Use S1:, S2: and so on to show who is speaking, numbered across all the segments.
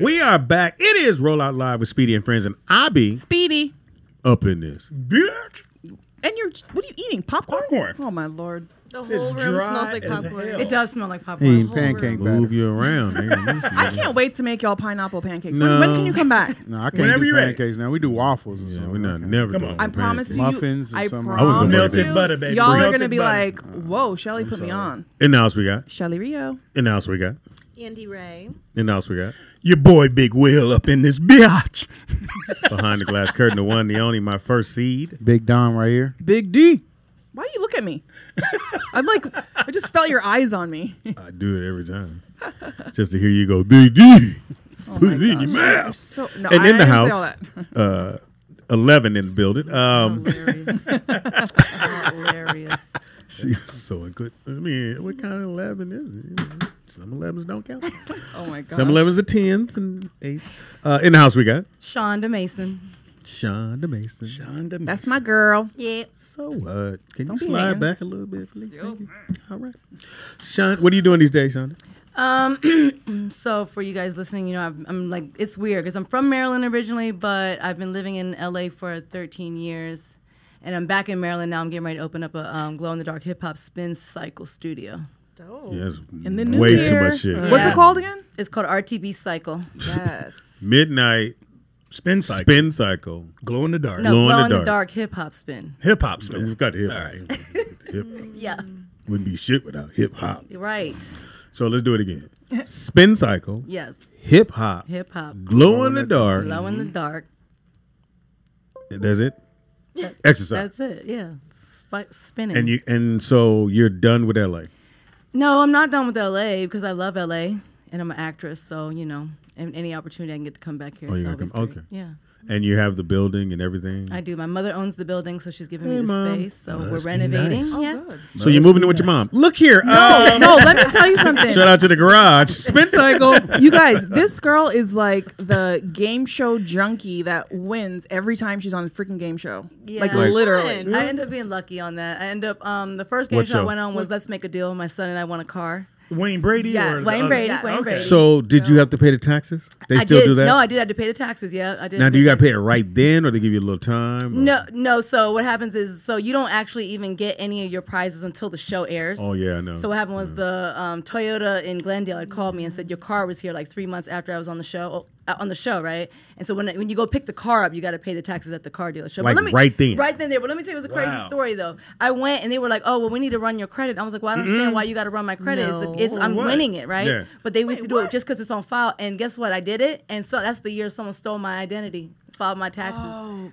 S1: We are back. It is Roll Out Live with Speedy and Friends, and I be
S2: Speedy
S1: up in this.
S3: Bitch.
S2: And what are you eating? Popcorn? Oh my Lord.
S4: The whole room smells like
S3: as
S4: popcorn.
S3: hell.
S4: It does smell like popcorn.
S5: Pancake batter.
S1: Move you around.
S2: I can't wait to make y'all pineapple pancakes.
S1: No.
S2: When can you come back?
S5: No, I can't
S3: Whenever
S5: do
S3: you're ready.
S5: pancakes now. We do waffles or
S1: Yeah,
S5: something.
S1: we're not never
S3: Come
S1: doing
S3: on.
S2: I
S1: no
S2: promise
S1: pancakes.
S2: you.
S5: Muffins or
S2: I
S5: something.
S1: I wouldn't go
S2: promise
S1: melted
S2: you,
S3: butter, baby.
S2: y'all are
S3: Melted
S2: going to be
S3: butter.
S2: like, whoa, Shelly put me on.
S1: In the house we got.
S2: Shelly Rio.
S1: In the house we got.
S4: Andy Ray.
S1: In the house we got.
S3: Your boy Big Will up in this bitch.
S1: Behind the glass curtain, the one, the only, my first seed.
S5: Big Don right here.
S2: Big D. Why do you look at me? I'm like, I just felt your eyes on me.
S1: I do it every time. Just to hear you go, Big D.
S2: Oh
S1: Put
S2: my
S1: it in your
S2: gosh.
S1: mouth.
S2: So, no,
S1: And in the
S2: I didn't say all
S1: house,
S2: that.
S1: 11 in the building.
S2: Hilarious. Hilarious.
S1: She's so good. I mean, what kind of 11 is it? Some 11s don't count.
S2: Oh my God.
S1: Some 11s are 10s and 8s. In the house we got
S4: Shonda Mason.
S1: Shonda Mason.
S2: That's my girl.
S4: Yeah.
S1: So what? Can
S2: Don't
S1: you
S2: be
S1: slide
S2: hating.
S1: back a little bit, please? Thank you. All right. Sean, what are you doing these days, Shonda?
S4: So for you guys listening, you know, I'm like, it's weird because I'm from Maryland originally, but I've been living in LA for 13 years. And I'm back in Maryland now. I'm getting ready to open up a glow-in-the-dark hip-hop spin cycle studio.
S2: Oh.
S1: Yes,
S2: In the new
S1: way
S2: year.
S1: too much shit.
S2: What's
S4: Yeah.
S2: it called again?
S4: It's called RTB Cycle.
S2: Yes.
S1: Midnight
S3: Spin cycle.
S1: spin cycle.
S3: Glow in the dark.
S4: No,
S1: Glow in the
S4: glow-in-the-dark hip-hop spin.
S3: Hip hop
S1: No,
S3: spin.
S1: we've got hip.
S3: All right.
S1: Hip
S4: Yeah,
S1: wouldn't be shit without hip hop.
S4: right.
S1: So let's do it again. Spin cycle.
S4: Yes,
S1: Hip hop.
S4: hip-hop.
S1: Glow in the dark.
S4: Glow-in-the-dark.
S1: That's it. Exercise.
S4: That's it, yeah. Spinning.
S1: And so you're done with LA.
S4: No, I'm not done with LA because I love LA and I'm an actress. So, you know, and any opportunity I can get to come back here.
S1: Oh,
S4: it's
S1: you're gonna
S4: always
S1: come-
S4: great.
S1: okay.
S4: Yeah,
S1: And you have the building and everything.
S4: I do. My mother owns the building, so she's giving me the
S1: Mom.
S4: space. So we're
S3: Must be
S4: renovating.
S3: nice.
S4: Yeah.
S2: Good.
S1: So you're moving in with your mom. Look here.
S2: No, let me tell you something.
S1: Shout out to the garage. Spin cycle.
S2: You guys, this girl is like the game show junkie that wins every time she's on a freaking game show.
S4: Yeah.
S2: Like
S4: Like-
S2: literally.
S4: I end up being lucky on that. I end up the first game
S1: What
S4: show I
S1: show?
S4: went on was Let's Make a Deal. My son and I won a car.
S3: Wayne Brady
S2: Yes.
S3: or the
S4: Wayne
S3: other-
S4: Brady.
S2: Yeah.
S4: Wayne
S3: Okay.
S4: Brady.
S1: So did you have to pay the taxes? They still
S4: did.
S1: do that?
S4: No, I did have to pay the taxes. Yeah, I did.
S1: Now, do you got to pay it right then, or they give you a little time? or-
S4: No. So what happens is, so you don't actually even get any of your prizes until the show airs.
S1: Oh, yeah, I know.
S4: So what happened was the Toyota in Glendale had called me and said your car was here like 3 months after I was on the show. Right? And so when you go pick the car up, you got to pay the taxes at the car dealership.
S1: Like,
S4: But
S1: right then?
S4: Right then there. But let me tell you, it was a crazy
S3: Wow.
S4: story though. I went and they were like, oh, well, we need to run your credit. I was like, well, I don't understand why you got to run my credit.
S2: No.
S4: I'm
S3: What?
S4: winning it, right?
S1: Yeah.
S4: But they want to do it just because it's on file. And guess what? I did it. And so that's the year someone stole my identity, filed my taxes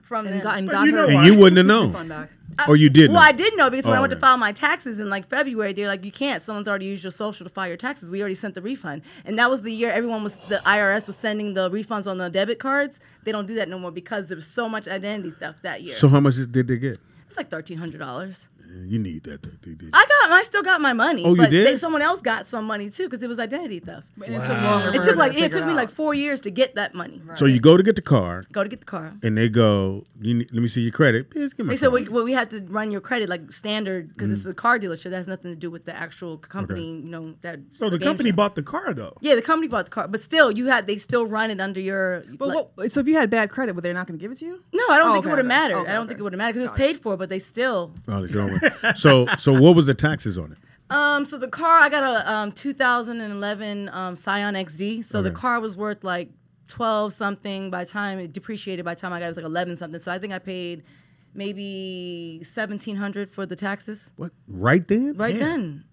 S4: from them.
S2: And
S3: But
S2: got
S3: you know
S2: her
S3: what?
S1: And you wouldn't have known.
S2: fun back.
S1: Or you did know.
S4: Well, I did know because when I
S1: Oh,
S4: went to
S1: okay.
S4: file my taxes in like February, they're like, you can't. Someone's already used your social to file your taxes. We already sent the refund. And that was the year the IRS was sending the refunds on the debit cards. They don't do that no more because there was so much identity theft that year.
S1: So how much did they get?
S4: It's like $1,300.
S1: You need that. They did.
S4: I still got my money.
S1: Oh, you
S4: but
S1: did?
S4: someone else got some money too because it was identity theft.
S2: And it took longer.
S4: It took me like 4 years to get that money.
S1: So you go to get the car,
S4: Go to get the car.
S1: and they go, let me see your credit. Yes, give me
S4: They
S1: my
S4: said,
S1: card.
S4: well, we have to run your credit like standard because
S1: Mm.
S4: it's a car dealership. That has nothing to do with the actual company, you know.
S3: So the
S4: game
S3: company
S4: show.
S3: bought the car though.
S4: Yeah, the company bought the car, but still, they still run it under your.
S2: But so if you had bad credit, were they not going to give it to you?
S4: No, I don't
S2: Oh,
S4: think it
S2: okay,
S4: would have
S2: okay.
S4: mattered.
S2: Okay,
S4: I don't
S2: okay.
S4: think it would have mattered because it was paid for, but they still.
S1: Oh, they don't win. So what was the taxes on it?
S4: So the car, I got a 2011 Scion XD. So the
S1: Okay.
S4: car was worth like 12 something by the time it depreciated. By the time I got it, was like 11 something. So I think I paid maybe 1,700 for the taxes
S1: What? Right then?
S4: right
S3: Yeah.
S4: then.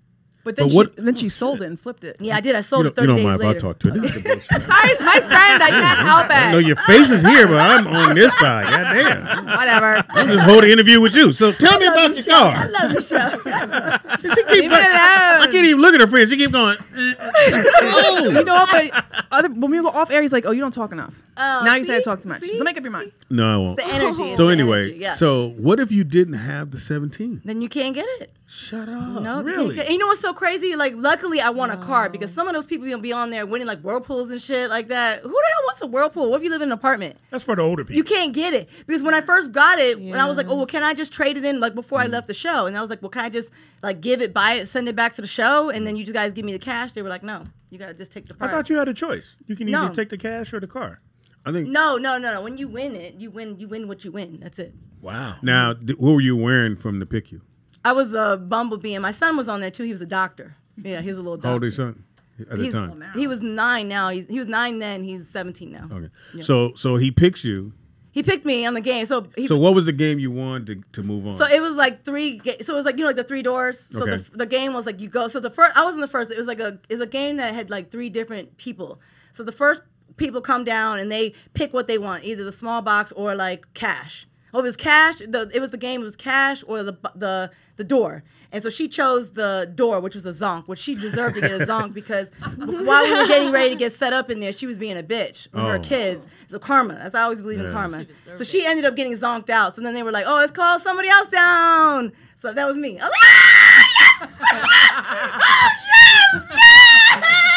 S2: But then,
S1: But what-
S2: she sold it and flipped it.
S4: Yeah, I did. I
S1: You
S4: sold it
S1: don't,
S4: 30
S1: you don't
S4: days
S1: mind if
S4: later.
S1: I talk to it.
S2: Sorry, it's my friend. I can't help it.
S1: I know your face is here, but I'm on this side. God damn.
S2: Whatever.
S1: I'm just holding an interview with you. So tell me about your
S4: I
S1: car.
S4: love the show.
S1: She keep
S2: Leave it alone.
S1: I can't even look at her friends. She keep going. Oh.
S2: You know, but when we go off air, he's like, "Oh, you don't talk enough." now you say I
S4: see?
S2: talk too much.
S4: See?
S2: So make up your mind.
S1: No, I won't.
S4: The energy.
S1: So
S4: the
S1: anyway,
S4: energy, yeah.
S1: so what if you didn't have the 17?
S4: Then you can't get it.
S1: Shut up.
S4: No,
S3: really?
S4: And you know what's so crazy? Like, luckily, I won a car because some of those people will be on there winning like whirlpools and shit like that. Who the hell wants a whirlpool? What if you live in an apartment?
S3: That's for the older people.
S4: You can't get it because when I first got it, when I was like,
S2: Yeah.
S4: "Oh, well, can I just trade it in?" Like before I left the show, and I was like, "Well, can I just like give it, buy it, send it back to the show, and then you just guys give me the cash?" They were like, "No." You gotta just take the
S3: I
S4: prize.
S3: thought you had a choice. You can
S4: No.
S3: either take the cash or the car.
S1: I think.
S4: No. When you win it, you win what you win. That's it.
S3: Wow.
S1: Now, what were you wearing from the PICU?
S4: I was a bumblebee, and my son was on there too. He was a doctor. Yeah, he's a little
S1: How old
S4: doctor.
S1: is your son at the time?
S4: He was 9 now. He was 9 then. He's 17 now.
S1: Okay. So he picks you.
S4: He picked me on the game. So
S1: what was the game you wanted to move on?
S4: So it was like so it was like like the 3 doors. So
S1: Okay.
S4: the game was like you go. So the first I was in the first. It was like it's a game that had like 3 different people. So the first people come down and they pick what they want, either the small box or like cash. Oh, it was cash. It was the game. It was cash or the door. And so she chose the door, which was a zonk, which she deserved to get a zonk because while we were getting ready to get set up in there, she was being a bitch with her kids. So karma. That's I always believe in karma. So she ended up getting zonked out. So then they were like, "Oh, let's call somebody else down." So that was me. I was like, "Ah,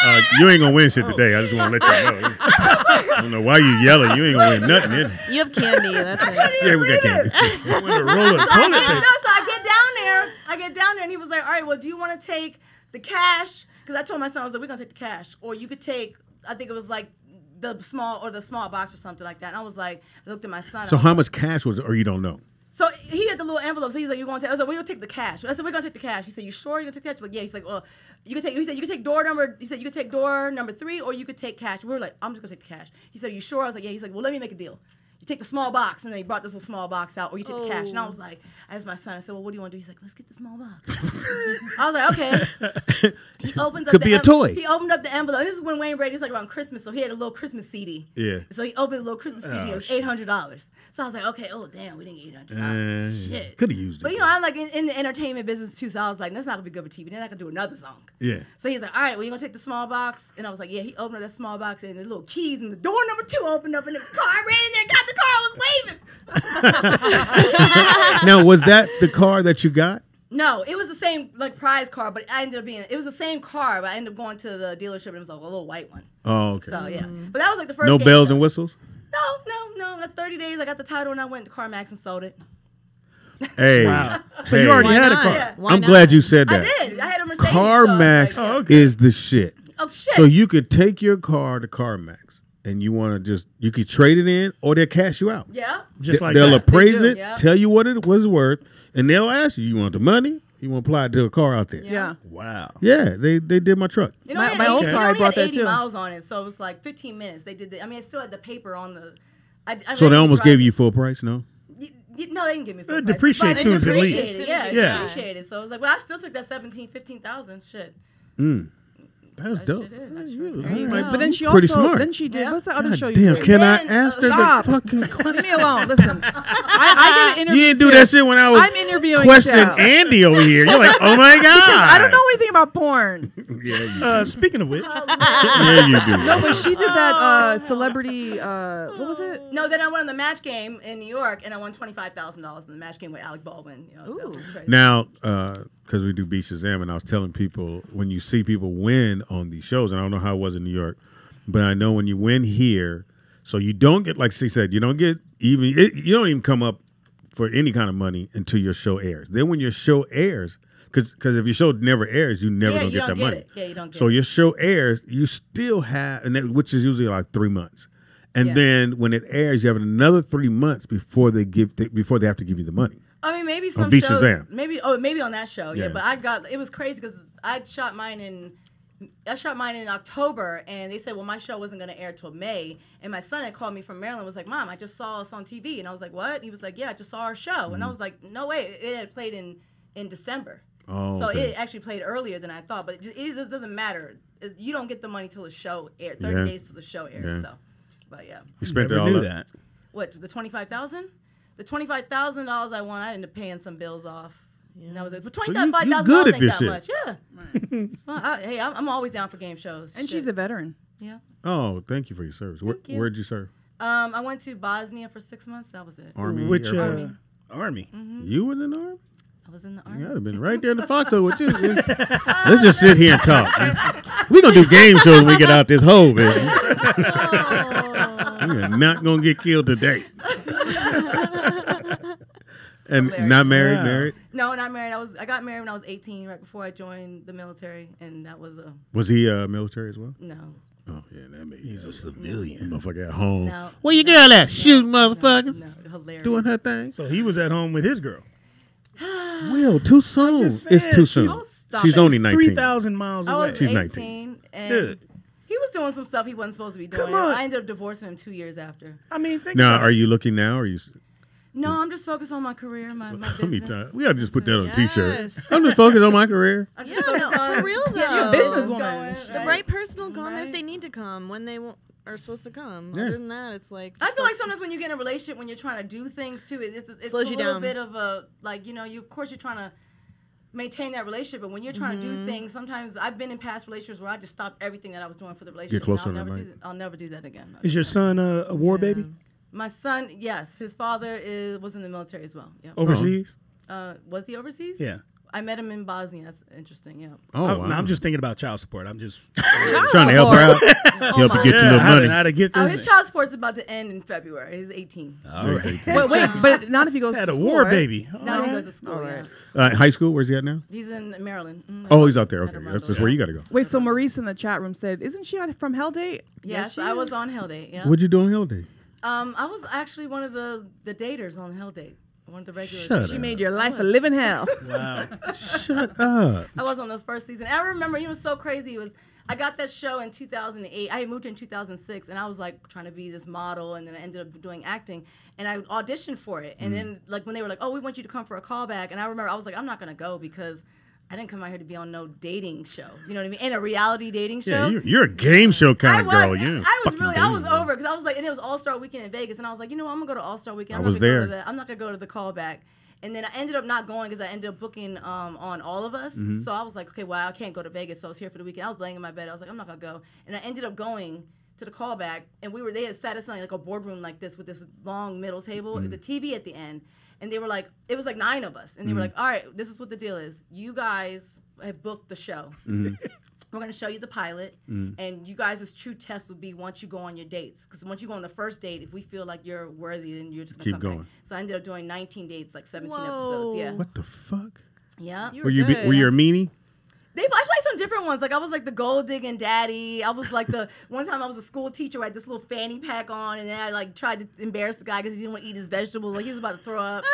S4: yes!
S1: You ain't gonna win shit today. I just want to let you know. I don't know why you yelling. You ain't gonna win nothing. Is it?
S6: You have candy. That's it.
S1: Yeah, we got candy.
S3: With a roll of toilet paper.
S4: So I get down there, and he was like, "All right, well, do you want to take the cash?" Because I told my son, I was like, "We're gonna take the cash, or you could take." I think it was like the small box or something like that. And I was like, I looked at my son.
S1: So how much cash was it, or you don't know?
S4: So he had the little envelope. So he was like, "You going to?" I was like, "We're gonna take the cash." I said, "We're gonna take the cash." He said, "You sure you're gonna take the cash?" I was like, "Yeah." He's like, "Well, you could take." He said, "You could take door number." He said, "You could take door number 3, or you could take cash." We were like, "I'm just gonna take the cash." He said, "Are you sure?" I was like, "Yeah." He's like, "Well, let me make a deal. You take the small box," and then he brought this little small box out, or you take the cash. And I was like, I asked my son, I said, "Well, what do you want to do?" He's like, "Let's get the small box." I was like, "Okay." He opens up
S1: Could be a toy.
S4: He opened up the envelope. This is when Wayne Brady was like around Christmas, so he had a little Christmas CD.
S1: Yeah.
S4: So he opened a little Christmas CD. It was $800. So I was like, okay, oh damn, we didn't get $800. Shit.
S1: Could have used it.
S4: But you know, I'm like in the entertainment business too, so I was like, that's not gonna be good for TV. Then I could do another song.
S1: Yeah.
S4: So he's like, all right, well, you gonna take the small box? And I was like, yeah. He opened up that small box and the little keys and the door number 2 opened up and the car I ran in there, got the car, I was waving.
S1: Now, was that the car that you got?
S4: No, it was the same like prize car, but it was the same car, but I ended up going to the dealership and it was like a little white one.
S1: Oh, okay.
S4: So yeah, but that was like the first.
S1: No
S4: game
S1: bells
S4: show.
S1: and whistles?
S4: No. At 30 days, I got the title and I went to CarMax and sold it.
S1: Hey.
S3: Wow. So
S1: Hey.
S3: you already
S6: Why
S3: had a
S6: not?
S3: car.
S4: Yeah.
S6: Why
S1: I'm
S6: not?
S1: glad you said
S4: I
S1: that.
S4: did. I had a Mercedes.
S1: CarMax
S4: so I was like,
S1: is the shit.
S4: oh shit.
S1: So you could take your car to CarMax and you want to you could trade it in or they'll cash you out.
S4: yeah.
S3: Just like
S1: They'll
S3: that.
S1: appraise
S4: They do,
S1: it,
S4: yeah.
S1: tell you what it was worth, and they'll ask you want the money? You want to apply it to a car out there?
S2: Yeah.
S3: Wow.
S1: Yeah, they did my truck.
S4: You
S2: My-
S4: it
S2: my
S4: had
S2: old
S4: 80
S2: car, I
S4: it
S2: brought
S4: had
S2: that
S4: 80
S2: too.
S4: miles on it, so it was like 15 minutes. They did. I mean, it still had the paper on the. I
S1: So they
S4: ready to
S1: almost
S4: drive
S1: gave
S4: it.
S1: you full price, no?
S4: No, they didn't give me full
S3: It
S4: price.
S3: depreciates
S4: But
S3: soon
S4: it
S3: as it leaves.
S4: depreciated. Yeah, it
S3: Yeah.
S4: depreciated. So I was like, well, I still took that 15,000. Shit.
S1: That's
S4: I
S1: dope.
S4: sure did. I sure
S1: Yeah,
S4: did.
S6: There you
S1: like,
S6: go.
S2: But then she
S1: Pretty
S2: also
S1: smart.
S2: then she did
S4: Yeah.
S2: what's the other
S1: God
S2: show you
S1: damn,
S2: did?
S1: can I
S4: Then,
S1: ask her
S2: stop.
S1: the fucking question?
S2: Leave me alone. Listen, I did an interview.
S1: You didn't do
S2: too.
S1: that shit when I was
S2: I'm interviewing
S1: questioning
S2: Michelle.
S1: Andy over here. You're like, oh my God.
S2: I don't know anything about porn.
S1: Yeah, you
S3: Speaking of which,
S1: yeah, you do.
S2: No, but she did that celebrity. What was it?
S4: No, then I went on the match game in New York, and I won $25,000 in the match game with Alec Baldwin. You know, that was crazy.
S1: Now, because we do Beat Shazam, and I was telling people when you see people win on these shows, and I don't know how it was in New York, but I know when you win here, so you don't get, like she said, you don't get even, you don't even come up for any kind of money until your show airs. Then when your show airs, because if your show never airs, you never
S4: Yeah,
S1: don't
S4: you
S1: get
S4: don't
S1: that
S4: get
S1: money.
S4: it. Yeah, you don't get
S1: So
S4: it.
S1: your show airs, you still have, which is usually like 3 months. And
S4: Yeah.
S1: then when it airs, you have another 3 months before they have to give you the money.
S4: I mean, maybe some
S1: Beat
S4: shows,
S1: Shazam.
S4: maybe on that show, yeah.
S1: Yeah.
S4: But it was crazy because I shot mine in October, and they said, well, my show wasn't going to air till May. And my son had called me from Maryland, was like, Mom, I just saw us on TV. And I was like, what? He was like, yeah, I just saw our show. And I was like, no way, it had played in December.
S1: Oh,
S4: So
S1: okay.
S4: it actually played earlier than I thought, but it just doesn't matter. You don't get the money till the show airs, 30
S1: Yeah.
S4: days till the show airs.
S1: Yeah.
S4: So, but yeah.
S1: You spent it
S3: never
S1: all
S3: knew
S1: up.
S3: that.
S4: What, the $25,000? The $25,000 I won, I ended up paying some bills off. And that was it. But
S1: you
S4: $25,000
S1: good at
S4: ain't
S1: this
S4: that
S1: shit.
S4: much. Yeah. It's fun. I'm always down for game shows.
S2: And
S4: Shit.
S2: she's a veteran.
S4: Yeah.
S1: Oh, thank you for your service.
S4: Thank you.
S1: Where'd you serve?
S4: I went to Bosnia for 6 months. That was it.
S1: Army.
S3: Which
S1: Air Force?
S4: Army.
S3: Army.
S1: You was in the Army?
S4: I was in the Army.
S1: I'd have been right there in the foxhole with you. Let's just sit here and talk. We're going to do game shows when we get out this hole, baby. You're not going to get killed today. And
S4: hilarious.
S1: not married,
S3: Yeah.
S1: married?
S4: No, not married. I got married when I was 18, right before I joined the military, and that was a
S1: Was he military as well?
S4: no.
S1: Oh, yeah, that made
S3: He's a civilian.
S1: motherfucker at home.
S4: No.
S5: Where your girl at? Shooting motherfuckers.
S4: No, hilarious.
S5: Doing her thing.
S3: So he was at home with his girl.
S1: Will, too soon.
S3: just
S1: It's
S3: saying,
S1: too soon.
S2: Oh, stop
S1: She's
S2: it.
S1: only 19.
S3: 3,000 miles
S4: I
S3: away.
S4: was
S1: She's
S4: 18,
S1: 19.
S4: and
S3: Dude.
S4: he was doing some stuff he wasn't supposed to be doing.
S3: Come on.
S4: I ended up divorcing him 2 years after.
S3: I mean, think
S1: Now,
S3: about
S1: are
S3: it.
S1: you looking now? Or are you?
S4: No, I'm just focused on my career, my
S1: How many
S4: business.
S1: times? We gotta just put that on a T-shirt.
S6: Yes.
S1: I'm just focused on my career.
S4: I'm
S6: Yeah,
S4: just focused
S6: no,
S4: on
S6: for real though.
S2: You're a businesswoman.
S6: The right person will come if
S4: Right.
S6: they need to come when they are supposed to come.
S1: Yeah.
S6: Other than that, it's like
S4: I feel like
S6: just
S4: sometimes when you get in a relationship, when you're trying to do things too, it's
S6: Slows
S4: a
S6: you
S4: little
S6: down.
S4: bit of a like you of course you're trying to maintain that relationship, but when you're trying to do things, sometimes I've been in past relationships where I just stopped everything that I was doing for the relationship.
S1: closer
S4: and
S1: to the
S4: I'll never do that again.
S3: Is your son a war baby?
S4: My son, yes, his father was in the military as well. Yeah.
S3: Overseas?
S4: Was he overseas?
S3: Yeah.
S4: I met him in Bosnia. That's interesting. Yeah.
S1: Oh,
S3: Oh,
S1: wow.
S3: no, I'm just thinking about child support. I'm just
S1: trying to help her out. Help you get your little
S3: how
S1: money.
S3: to get
S4: Oh,
S3: this.
S4: his child support's about to end in February. He's 18.
S3: All right.
S2: Wait, but not if he goes
S3: Had
S2: to
S3: a
S2: school,
S3: war
S2: right?
S3: baby.
S4: Now he goes to school.
S2: All right.
S4: Yeah.
S1: High school? Where's he at now?
S4: He's in Maryland.
S1: Oh, he's out there.
S4: At
S1: Okay,
S4: Arundel,
S1: that's just
S4: yeah.
S1: where you got to go.
S2: Wait, so Maurice in the chat room said, "Isn't she from Hell Date?"
S4: Yes,
S2: she
S4: I
S2: is.
S4: was on Hell Date. Yeah.
S1: What'd you do on Hell Day?
S4: I was actually one of the daters on Hell Date. One of the regulars.
S1: Shut
S2: She
S1: up.
S2: made your life a living hell.
S3: Wow.
S1: Shut up.
S4: I was on those first season. And I remember it was so crazy. I got that show in 2008. I had moved in 2006, and I was like trying to be this model, and then I ended up doing acting. And I auditioned for it. And then like when they were like, "Oh, we want you to come for a callback," and I remember I was like, "I'm not gonna go because I didn't come out here to be on no dating show. You know what I mean? And a reality dating show."
S1: Yeah, you're a game show kind of girl. Yeah.
S4: I was over because I was like, and it was All-Star Weekend in Vegas, and I was like, you know what, I'm gonna go to All-Star Weekend.
S1: I was there.
S4: I'm not gonna go to the callback. And then I ended up not going because I ended up booking on All of Us.
S1: Mm-hmm.
S4: So I was like, okay, well, I can't go to Vegas, so I was here for the weekend. I was laying in my bed. I was like, I'm not gonna go. And I ended up going to the callback, and they had sat us in like a boardroom like this with this long middle table,
S1: Mm-hmm.
S4: the TV at the end, and they were like, it was like 9 of us, and they were
S1: Mm-hmm.
S4: like, all right, this is what the deal is. You guys have booked the show.
S1: Mm-hmm.
S4: We're going to show you the pilot, and you guys' true test will be once you go on your dates. Because once you go on the first date, if we feel like you're worthy, then you're just going to
S1: Keep
S4: come
S1: going.
S4: back. So I ended up doing 19 dates, like 17
S6: Whoa.
S4: episodes. Yeah.
S1: What the fuck?
S4: Yeah.
S6: You
S1: Were you
S6: good.
S1: were you a meanie?
S4: I played some different ones. Like I was like the gold digging daddy. I was like one time I was a school teacher who had this little fanny pack on, and then I like tried to embarrass the guy because he didn't want to eat his vegetables. Like he was about to throw up.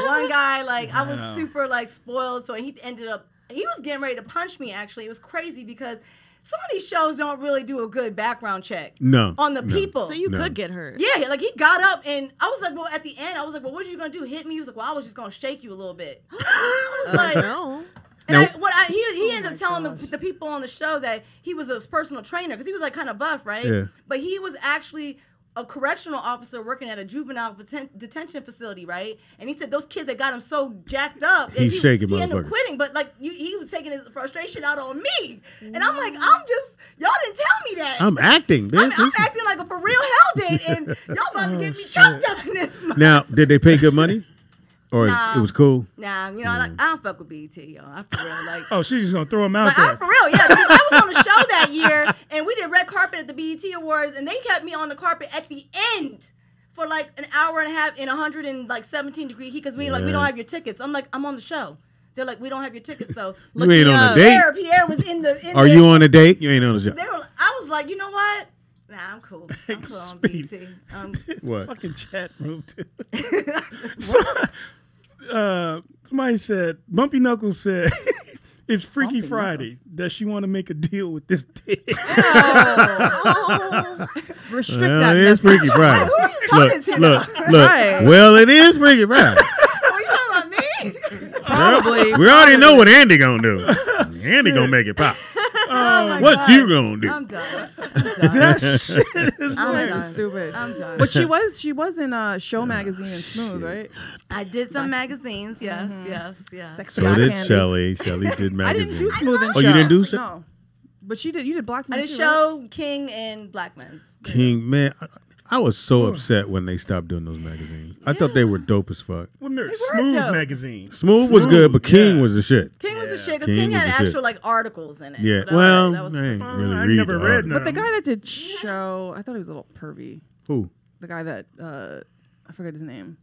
S4: One guy, like I was super like spoiled, so he was getting ready to punch me. Actually, it was crazy because some of these shows don't really do a good background check.
S1: No.
S4: On the
S1: no.
S4: people.
S6: So you
S1: No.
S6: could get hurt.
S4: Yeah, like he got up and I was like, well, at the end, I was like, well, what are you gonna do? Hit me? He was like, well, I was just gonna shake you a little bit. I was like,
S6: No.
S4: and
S1: Now-
S4: he ended up telling the people on the show that he was a personal trainer because he was like kind of buff, right?
S1: Yeah.
S4: But he was actually a correctional officer working at a juvenile detention facility, right? And he said those kids that got him so jacked up, that
S1: He's shaking
S4: he ended up
S1: motherfuckers.
S4: quitting. But like he was taking his frustration out on me, and I'm like, y'all didn't tell me that.
S1: I'm acting, bitch.
S4: I'm acting like a for real hell date, and y'all about to get me choked up in this.
S1: Now, did they pay good money? Or
S4: Nah.
S1: it was cool?
S4: Nah, like I don't fuck with BET, yo. I for real like.
S3: Oh, she's just gonna throw him out
S4: Like,
S3: there.
S4: I'm for real, yeah. Because I was on the show that year, and we did red carpet at the BET Awards, and they kept me on the carpet at the end for like an hour and a half in 117-degree heat because we
S1: Yeah.
S4: don't have your tickets. I'm like, I'm on the show. They're like, we don't have your tickets, so
S1: You ain't
S6: me
S1: on
S6: up.
S1: a date?
S4: Pierre was in the.
S1: Are you on a date? You ain't on a job.
S4: They were. I was like, you know what? Nah, I'm cool. I'm cool on
S3: Speedy.
S4: BET.
S1: What?
S3: Fucking chat room too. Somebody said, Bumpy Knuckles said, it's Freaky
S2: Bumpy
S3: Friday. Does she want to make a deal with this dick?
S2: Restrict
S1: Well,
S2: that.
S1: it is
S2: message.
S1: Freaky Friday.
S4: Who are you talking to?
S1: Look.
S2: Right.
S1: Well, it is Freaky Friday.
S4: Are you talking about me?
S2: Probably.
S1: We already know what Andy gonna do. Andy gonna make it pop.
S4: Oh my
S1: What
S4: God.
S1: you gonna do?
S4: I'm done.
S3: That shit is
S4: I'm
S2: That's
S4: done.
S2: stupid.
S4: I'm done.
S2: But she was in Show Magazine and Smooth, right?
S4: I did some magazines, yes.
S2: Sexy
S1: So
S2: Eye
S1: did
S2: Candy.
S1: Shelly. Shelly did
S2: I didn't do
S1: magazine.
S2: Smooth and
S1: Oh,
S2: Show.
S1: you didn't do Show?
S2: No. But you did Black Men
S4: I did
S2: too,
S4: show King and Black Men's.
S1: King, man, I was so upset when they stopped doing those magazines. I thought they were dope as fuck.
S3: Well, they're
S4: were
S3: Smooth
S4: dope.
S3: magazine.
S1: Smooth was good, but King was the shit.
S4: King was the shit because
S1: King
S4: King
S1: was
S4: had
S1: the shit.
S4: actual like articles in it.
S1: Yeah,
S4: So
S1: well,
S4: that was
S1: I ain't really
S3: I
S1: read
S3: never
S1: the
S3: read
S1: article.
S3: none.
S2: But the guy that did Show, I thought he was a little pervy.
S1: Who?
S2: The guy that I forget his name.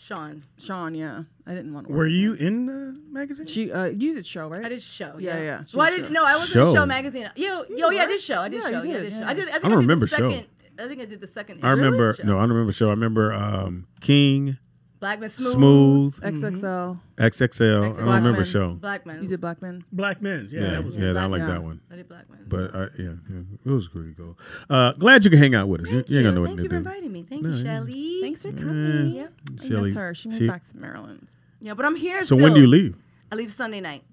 S4: Sean.
S2: Sean, yeah. I didn't want to.
S3: Were you in the magazine?
S2: She you did show, right?
S4: I did show.
S2: Yeah.
S4: Well, I didn't. No, I wasn't
S1: Show.
S4: in show magazine. Yeah, I did show. I did
S2: Yeah,
S4: show.
S2: you
S4: Yeah, I
S2: did,
S4: did show.
S2: yeah.
S4: I think
S1: don't remember
S4: I did
S1: show.
S4: the second. I think I did the second.
S1: I remember.
S4: show.
S1: No, I don't remember show. I remember King,
S4: Blackman
S1: Smooth,
S2: XXL.
S1: XXL. I don't remember
S2: Blackman.
S1: show.
S4: Blackman.
S2: You did Blackman.
S3: Black Men's. Yeah, that was
S1: yeah, I
S4: Black
S1: like
S2: Men's.
S1: that one.
S4: I did Blackman.
S1: But yeah, it was pretty cool. Glad you can hang out with us.
S4: Thank
S1: you ain't got
S4: you.
S1: nothing
S4: Thank you
S1: to
S4: for
S1: do.
S4: inviting me. Thank you, Shelly.
S2: Thanks for coming.
S4: Yeah.
S2: I
S1: Shelly,
S2: miss her. She moved back to Maryland.
S4: Yeah, but I'm here.
S1: So
S4: still.
S1: when do you leave?
S4: I leave Sunday night.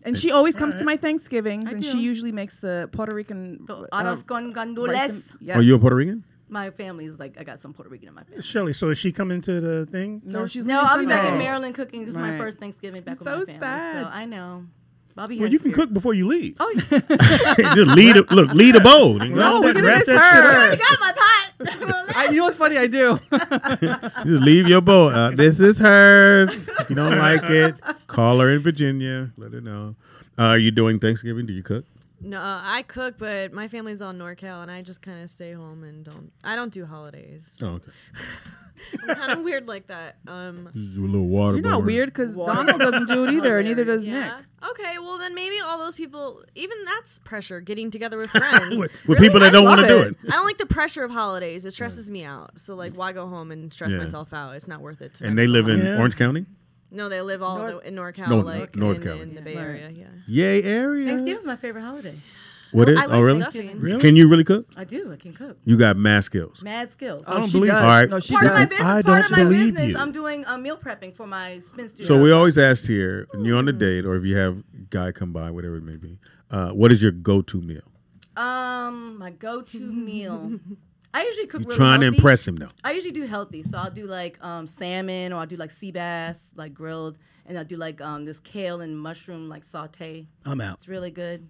S2: And she always comes to my Thanksgivings,
S4: I
S2: and
S4: do.
S2: she usually makes the Puerto Rican.
S4: Arroz con
S2: rice
S4: gandules.
S2: and- yes.
S1: Are you a Puerto Rican?
S4: My family is like I got some Puerto Rican in my family.
S3: Shelly. So is she coming to the thing?
S2: No, she's
S4: No,
S2: leaving
S4: I'll be back in
S2: Sunday.
S4: Maryland cooking. This is my
S2: Right.
S4: first Thanksgiving back with
S2: So
S4: my family.
S2: sad.
S4: So I know. I'll be here.
S3: Well,
S4: in
S3: you can
S4: spirit.
S3: cook before you leave.
S4: Oh, yeah.
S1: Just lead a, look, lead a bowl.
S2: No, we're gonna
S3: Wrap
S2: miss
S3: that shit
S2: her.
S4: I got my pot.
S2: You know what's funny? I do.
S1: Just leave your bowl. This is hers. If you don't like it, call her in Virginia. Let her know. Are you doing Thanksgiving? Do you cook?
S6: No, I cook, but my family's on NorCal, and I just kind of stay home and I don't do holidays.
S1: Oh, okay.
S6: I'm kind of weird like that.
S1: Do a little water.
S2: You're not weird because Donald doesn't do it either, and neither does Nick.
S6: Yeah. Okay, well then maybe all those people, even that's pressure, getting together with friends.
S1: With people that don't want to do
S2: love
S1: it.
S6: I don't like the pressure of holidays. It stresses me out. So like, why go home and stress
S1: Yeah.
S6: myself out? It's not worth it. To
S1: And
S6: my
S1: they
S6: mental
S1: live in
S3: Yeah.
S1: Orange County?
S6: No, they live all in NorCal,
S1: North-
S6: like
S1: North
S6: in,
S1: Cal.
S6: in the Bay
S2: Right.
S6: Area. Yeah.
S1: Yay, area.
S4: Thanksgiving's my favorite holiday.
S1: What is?
S6: I like
S1: Oh, really?
S6: stuffing.
S3: Really?
S1: Can you really cook?
S4: I do. I can cook.
S1: You got math skills.
S4: Mad skills.
S3: I don't
S2: she
S3: believe
S2: does.
S3: it.
S1: All right.
S2: No, she
S4: Part of my
S2: does.
S4: business.
S3: I
S4: Part of
S3: don't
S4: my
S3: believe
S4: business.
S3: you.
S4: I'm doing meal prepping for my spin studio.
S1: So we always ask here, when you're on a date or if you have a guy come by, whatever it may be, what is your go-to meal?
S4: My go-to meal. I usually cook
S1: You're
S4: really
S1: trying to
S4: healthy.
S1: impress him, though.
S4: I usually do healthy, so I'll do like salmon, or I'll do like sea bass, like grilled, and I'll do like this kale and mushroom like saute.
S3: I'm out.
S4: It's really good.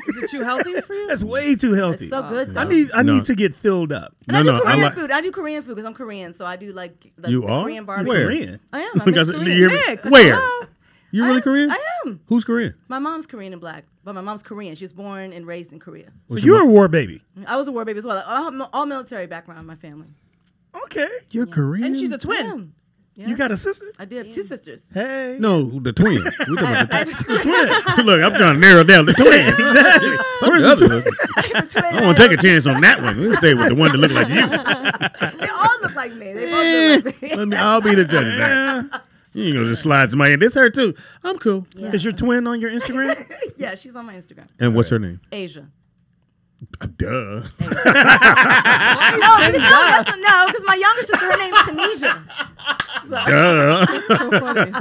S2: Is it too healthy for you?
S3: That's way too healthy.
S4: It's so good.
S3: I
S4: Though.
S3: need
S1: No.
S3: to get filled up.
S4: And I do
S1: I
S4: Korean
S1: like.
S4: food. I do Korean food because I'm Korean, so I do like the,
S1: You
S4: the
S1: are?
S4: Korean barbecue.
S1: Where?
S3: Korean.
S4: I am. I'm
S1: Because
S4: mixed
S1: you
S4: Korean.
S1: hear me?
S2: Mixed.
S1: Where?
S2: Hello?
S1: You really Korean?
S4: I am.
S1: Who's Korean?
S4: My mom's Korean and black, but my mom's Korean. She was born and raised in Korea.
S3: So you're a war baby.
S4: I was a war baby as well. All military background in my family.
S3: Okay.
S1: You're Korean?
S2: And she's a
S4: I
S2: twin.
S4: am. Yeah.
S3: You got a sister?
S4: I do have two sisters.
S3: Hey.
S1: No, the twin. We talking about the
S4: I
S1: twin.
S4: have a twin.
S1: Look, I'm trying to narrow down the twin. Exactly. Where's the other?
S4: I have a twin.
S1: I want to take a chance on that one. We'll stay with the one that look like you.
S4: They all look like me. They both look like me.
S1: I'll be the judge of that. You ain't gonna just slide somebody in. This her too. I'm cool.
S3: Is your twin on your Instagram?
S4: Yeah, she's on my Instagram.
S1: And what's her name?
S4: Asia.
S1: Duh.
S4: No, because my younger sister, her name's Tunisia.
S1: Duh.
S2: So funny.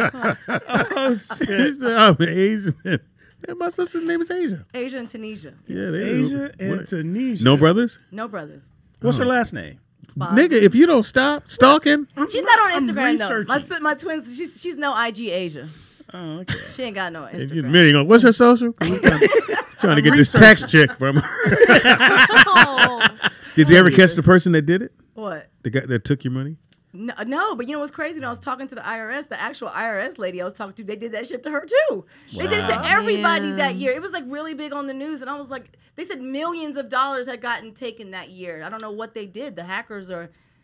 S3: Oh shit.
S1: I'm Asian. Yeah, my sister's name is Asia.
S4: Asia and Tunisia.
S1: Yeah, they
S3: Asia and
S1: What?
S3: Tunisia.
S1: No brothers?
S4: No brothers.
S3: What's her last name?
S4: Bob.
S1: Nigga, if you don't stop stalking,
S4: She's not on
S3: I'm
S4: Instagram though.
S3: researching.
S4: My twins, she's no IG Asia.
S3: Oh, okay.
S4: She ain't got no
S1: if you
S4: Instagram.
S1: admitting on what's her social? We trying to get this tax check from her.
S6: Oh.
S1: Did they ever catch the person that did it?
S4: What?
S1: The guy that took your money?
S4: No, but you know what's crazy? When I was talking to the IRS, the actual IRS lady I was talking to, they did that shit to her too. They did it to everybody that year. It was like really big on the news, and I was like, they said millions of dollars had gotten taken that year. I don't know what they did. The hackers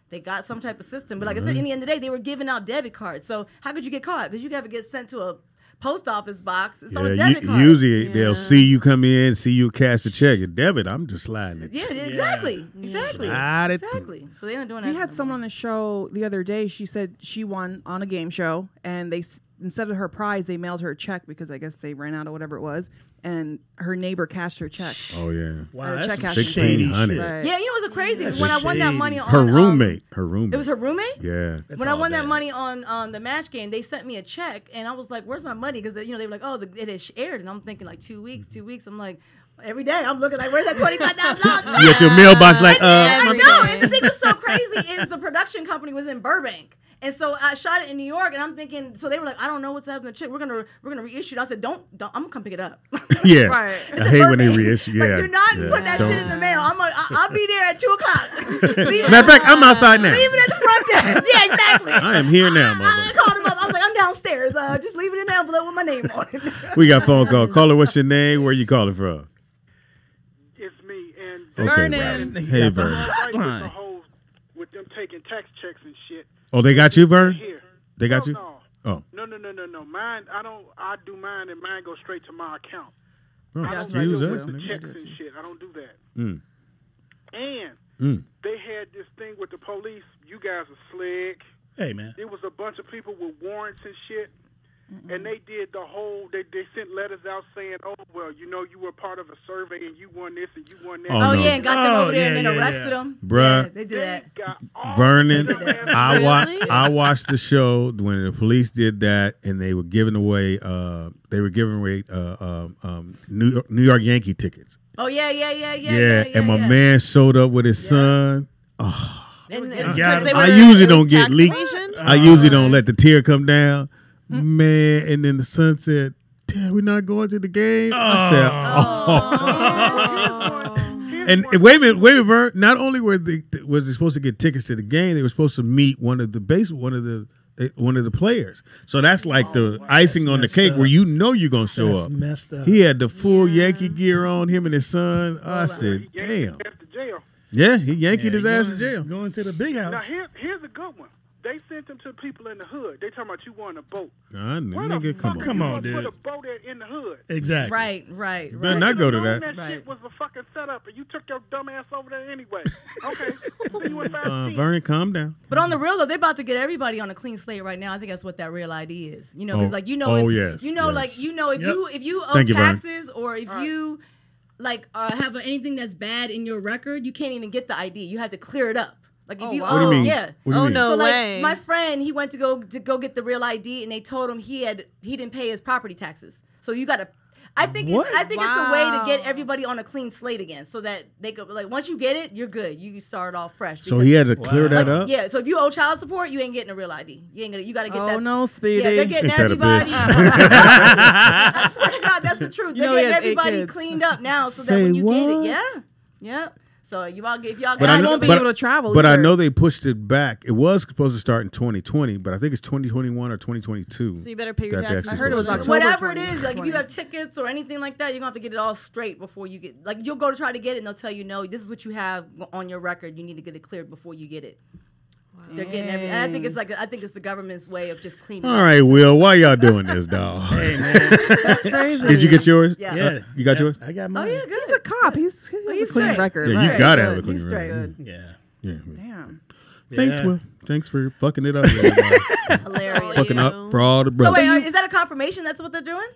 S4: they got some type of system, but like I said, in the end of the day, they were giving out debit cards. So how could you get caught? Because you got to get sent to a post office box. It's on a debit card.
S1: Usually they'll see you come in, see you cash the check. Your debit, I'm just sliding it.
S4: Yeah, exactly. Exactly.
S1: Slide it.
S4: Exactly. So they're not doing that.
S2: We had someone on the show the other day. She said she won on a game show, and instead of her prize, they mailed her a check because I guess they ran out of whatever it was, and her neighbor cashed her check.
S1: Oh yeah.
S3: Wow,
S2: Or
S3: that's
S2: check
S3: some
S2: cashing.
S3: shady shit.
S1: $1,600.
S2: Right.
S4: Yeah, you know what's crazy is when I won that money on
S1: Her roommate. Her roommate.
S4: It was her roommate.
S1: Yeah.
S3: That's
S4: When I
S3: all
S4: won that
S3: bad.
S4: money on the match game, they sent me a check, and I was like, "Where's my money?" Because they were like, "Oh, it is aired," and I'm thinking like 2 weeks. I'm like, every day I'm looking like, "Where's that $25,000
S1: You
S4: check?"
S1: at your mailbox like,
S4: I
S6: Every
S4: know.
S6: day.
S4: And the thing that's so crazy is the production company was in Burbank. And so I shot it in New York, and I'm thinking. So they were like, "I don't know what's happening to the check. We're gonna reissue it." I said, "Don't. I'm gonna come pick it up."
S1: Yeah.
S2: Right.
S4: It's
S1: I
S4: in
S1: hate when they
S4: Burbank.
S1: reissue. Yeah.
S4: Like, do not
S1: yeah.
S4: put that
S1: Don't.
S4: shit in the mail. I'll be there at 2:00. Leave it
S1: Matter of fact, I'm outside now.
S4: Leave it at the front desk. Yeah, exactly.
S1: I am here now,
S4: I
S1: mother.
S4: called him up. I was like, I'm downstairs. Just leave it in the envelope with my name on it.
S1: We got phone call. Caller, what's your name? Where you calling from?
S7: It's me and
S1: Okay,
S2: Vernon.
S1: Vern. Hey, Vern.
S7: right with the whole with them taking tax checks and shit.
S1: Oh, they got you, Vern?
S7: Here,
S1: They got you?
S7: No.
S1: Oh.
S7: No. Mine, I do mine and mine goes straight to my account.
S1: Oh,
S7: I
S2: that's
S7: don't
S2: right.
S1: use
S7: do
S1: us.
S7: checks and shit. I don't do that.
S1: Mm.
S7: And they had this thing with the police. You guys are slick.
S3: Hey, man.
S7: There was a bunch of people with warrants and shit. And they did the whole, they sent letters out saying, oh, well, you know, you were part of a survey and you won this and you won that.
S1: Oh,
S4: Oh,
S1: no.
S4: yeah, and got them over there and then
S3: yeah,
S4: arrested them.
S1: Bruh.
S4: Yeah, they did that.
S7: Got all
S1: Vernon,
S7: the
S6: Really?
S1: I watched the show when the police did that, and they were giving away New York Yankee tickets.
S4: Oh, yeah.
S1: And my man showed up with his son. Oh,
S6: And it's
S3: Yeah.
S6: because they were.
S1: I usually
S6: it was
S1: don't get
S6: tax
S1: leaked.
S6: evasion?
S1: I usually don't let the tear come down, man. And then the son said, "Dad, we're not going to the game." I said, "Oh." And wait a minute, Vern. Not only was they supposed to get tickets to the game, they were supposed to meet one of the players. So that's like the icing on the cake, where you know you're gonna show
S3: That's
S1: up.
S3: messed up.
S1: He had the full Yankee gear on, him and his son. I said, "Damn."
S7: jail.
S1: Yeah, he yankied his ass
S3: going,
S1: in jail.
S3: Going to the big
S7: Now,
S3: house.
S7: here's a good one. They sent them to people in the hood. They talking about you won a boat.
S1: Nah,
S7: Where
S1: nigga,
S7: the
S1: come
S7: fuck
S1: on.
S3: Come
S7: you
S3: on,
S7: gonna
S3: dude.
S7: Put a boat in the hood.
S3: Exactly.
S4: Right.
S1: Better not go to
S7: Knowing
S1: that.
S7: That shit was a fucking setup, and you took your dumb ass over there anyway. Okay, see you in 5
S1: Vernon, calm down.
S4: But on the real though, they're about to get everybody on a clean slate right now. I think that's what that real ID is. You know, because
S1: Oh.
S4: like you know,
S1: Oh,
S4: if,
S1: yes,
S4: you know,
S1: yes.
S4: like you know, if
S3: Yep.
S4: you owe
S1: Thank you, Vern.
S4: taxes or if you like have anything that's bad in your record, you can't even get the ID. You have to clear it up. Like if you
S2: wow.
S1: What do you
S4: owe,
S1: mean?
S4: yeah.
S1: What do you
S6: Oh,
S1: mean?
S6: no.
S4: So like
S6: way.
S4: my friend, he went to go get the real ID, and they told him he didn't pay his property taxes. So you got to. I think it's a way to get everybody on a clean slate again, so that they go like once you get it, you're good. You start off fresh.
S1: So he had to clear that up?
S4: Yeah. So if you owe child support, you ain't getting a real ID. You got to get that.
S2: Oh no, Speedy.
S4: Yeah, they're getting
S1: Ain't that a
S4: everybody.
S1: bitch?
S4: I swear to God, that's the truth.
S2: You
S4: They're
S2: know he
S4: getting
S2: has 8
S4: everybody
S2: kids.
S4: cleaned up now, so that
S1: Say
S4: when you get
S1: what?
S4: it, yeah. So if y'all
S1: But
S4: got
S1: I
S2: I
S1: know-
S2: won't be
S1: but-
S2: able to travel.
S1: But I
S2: either.
S1: know they pushed it back. It was supposed to start in 2020, but I think it's 2021 or 2022.
S6: So you better pay your
S1: that
S6: taxes.
S1: that's
S2: I heard it was
S1: supposed to
S2: October.
S4: whatever it is, like if you
S2: 2020.
S4: have tickets or anything like that, you're gonna have to get it all straight before you get. Like you'll go to try to get it, and they'll tell you no, this is what you have on your record. You need to get it cleared before you get it. They're getting every. And I think it's the government's way of just cleaning.
S1: All
S4: up.
S1: right, Will, why y'all doing this, dog?
S3: Hey, man.
S2: That's crazy.
S1: Did you get yours?
S4: Yeah.
S3: Yeah.
S1: You got yours?
S3: I got
S4: Oh
S3: mine.
S4: yeah, good.
S2: He's a cop. He's a
S4: he's
S2: clean
S4: straight.
S2: record.
S1: Yeah, you
S2: Right.
S1: gotta have a
S2: Good.
S1: clean
S2: He's
S1: record.
S2: straight.
S3: Yeah.
S1: Yeah.
S2: Damn.
S1: Thanks,
S3: Yeah.
S1: Will. Thanks for fucking it up. everybody.
S4: Hilarious.
S1: Fucking up for all the
S4: So
S1: brothers.
S4: wait, is that a confirmation? That's what they're doing?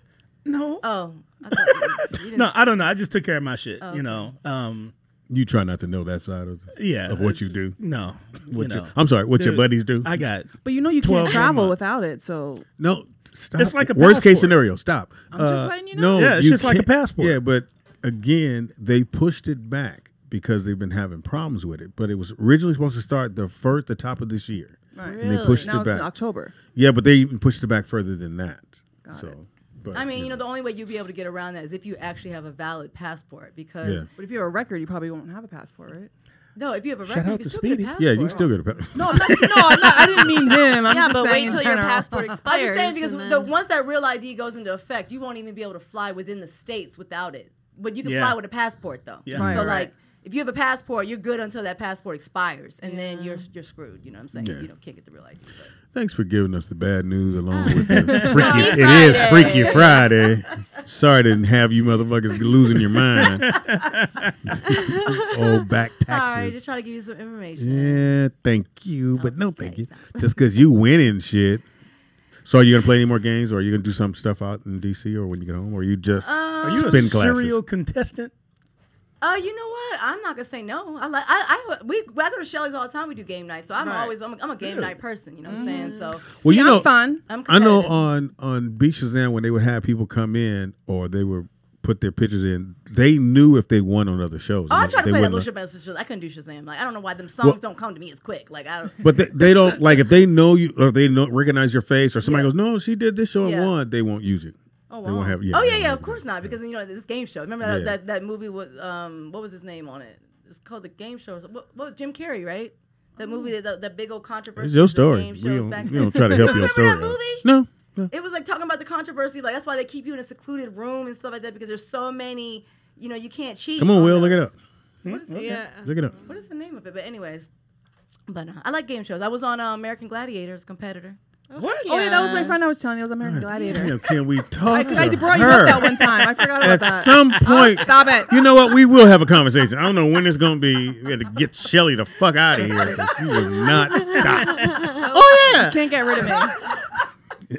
S3: No.
S4: Oh, I thought you didn't
S3: No, I don't know. I just took care of my shit.
S4: Oh,
S3: You know.
S1: You try not to know that side of
S3: Yeah.
S1: of what you do.
S3: No.
S1: What
S3: you
S1: you-
S3: know.
S1: I'm sorry, what your
S3: Dude,
S1: buddies do.
S3: I got.
S2: But you know you
S3: 12
S2: can't
S3: more
S2: travel
S3: months.
S2: without it. So
S1: No, stop.
S3: It's like a
S1: worst case
S3: passport.
S1: scenario. Stop.
S2: I'm just letting you know.
S1: No,
S3: Yeah, it's
S1: you
S3: just like a
S1: can't-
S3: passport.
S1: Yeah, but again, they pushed it back because they've been having problems with it. But it was originally supposed to start the top of this year,
S2: right.
S1: and they pushed
S2: now
S1: it
S2: it's in
S1: back.
S2: October.
S1: Yeah, but they even pushed it back further than that. But
S4: I mean, you know, the only way you'll be able to get around that is if you actually have a valid passport. Because
S1: Yeah.
S2: But if you have a record, you probably won't have a passport, right?
S4: no, if you have a
S3: Shout
S4: record, you
S3: out
S4: can
S3: to
S4: still get a
S3: Speedy.
S4: passport.
S1: yeah, you still get a
S2: No, I'm not. I didn't mean him. I'm
S6: Yeah,
S2: just
S6: but
S2: saying
S6: wait
S2: in
S6: till your
S2: general.
S6: passport
S4: I'm
S6: expires.
S4: just saying because
S6: and then-
S4: once that real ID goes into effect, you won't even be able to fly within the states without it. But you can
S3: Yeah.
S4: fly with a passport though.
S3: Yeah.
S2: Right,
S4: so
S2: right.
S4: like, if you have a passport, you're good until that passport expires, and then you're screwed. You know what I'm saying?
S1: Yeah.
S4: You can't get the real ID. But.
S1: Thanks for giving us the bad news along with the freaky.
S6: Happy
S1: It is
S6: Friday.
S1: Freaky Friday. Sorry I didn't have you motherfuckers losing your mind. Oh, back
S4: All right,
S1: taxes.
S4: just trying to give you some information.
S1: Yeah, thank you, but no
S4: Okay,
S1: thank you. Just because you winning shit. So are you gonna play any more games, or are you gonna do some stuff out in DC, or when you get home, or are you just
S3: Are you a
S1: spin classes?
S3: serial contestant?
S4: You know what? I'm not gonna say no. I go to Shelly's all the time. We do game night, so I'm a game night person. You know what I'm saying? So
S1: Well,
S2: See,
S1: you know,
S2: I'm fun.
S4: I'm
S1: I know
S4: competitive.
S1: on Beach Shazam when they would have people come in, or they would put their pictures in, they knew if they won on other shows.
S4: Oh, I try to
S1: They
S4: play that
S1: wouldn't
S4: little Shazam. I couldn't do Shazam. Like I don't know why them songs don't come to me as quick. Like I don't.
S1: But they don't like if they know you or if they know, recognize your face or somebody goes, no, she did this show and
S4: Yeah.
S1: won. They won't use it.
S2: Oh,
S1: They won't
S2: wow.
S1: have.
S4: Oh
S1: they
S4: yeah,
S1: won't
S4: yeah,
S1: have
S4: of course not. Because this game show. Remember
S1: Yeah.
S4: that movie with what was his name on it? It's called the Game Show. What Jim Carrey, right? That movie, that big old controversy.
S1: It's your
S4: with the
S1: story.
S4: game
S1: We
S4: shows
S1: don't,
S4: back
S1: we
S4: then.
S1: don't try to help your
S4: Remember
S1: story.
S4: that
S1: out.
S4: movie?
S1: No.
S4: It was like talking about the controversy. Like that's why they keep you in a secluded room and stuff like that because there's so many. You can't cheat.
S1: Come on, Will, look it
S4: those.
S1: up.
S4: What is it?
S6: Yeah.
S1: Look it up.
S4: What is the name of it? But anyways, I like game shows. I was on American Gladiator as a competitor.
S3: What?
S2: Oh yeah, that was my friend I was telling you. It was American Gladiator.
S1: Damn, can we talk
S2: Because I
S1: to
S2: brought you
S1: her?
S2: up that one time. I forgot about
S1: At
S2: that.
S1: some point,
S2: Stop it.
S1: you know what? We will have a conversation. I don't know when it's going to be. We had to get Shelly the fuck out of here because she will not stop. Oh, yeah.
S2: You can't get rid of me.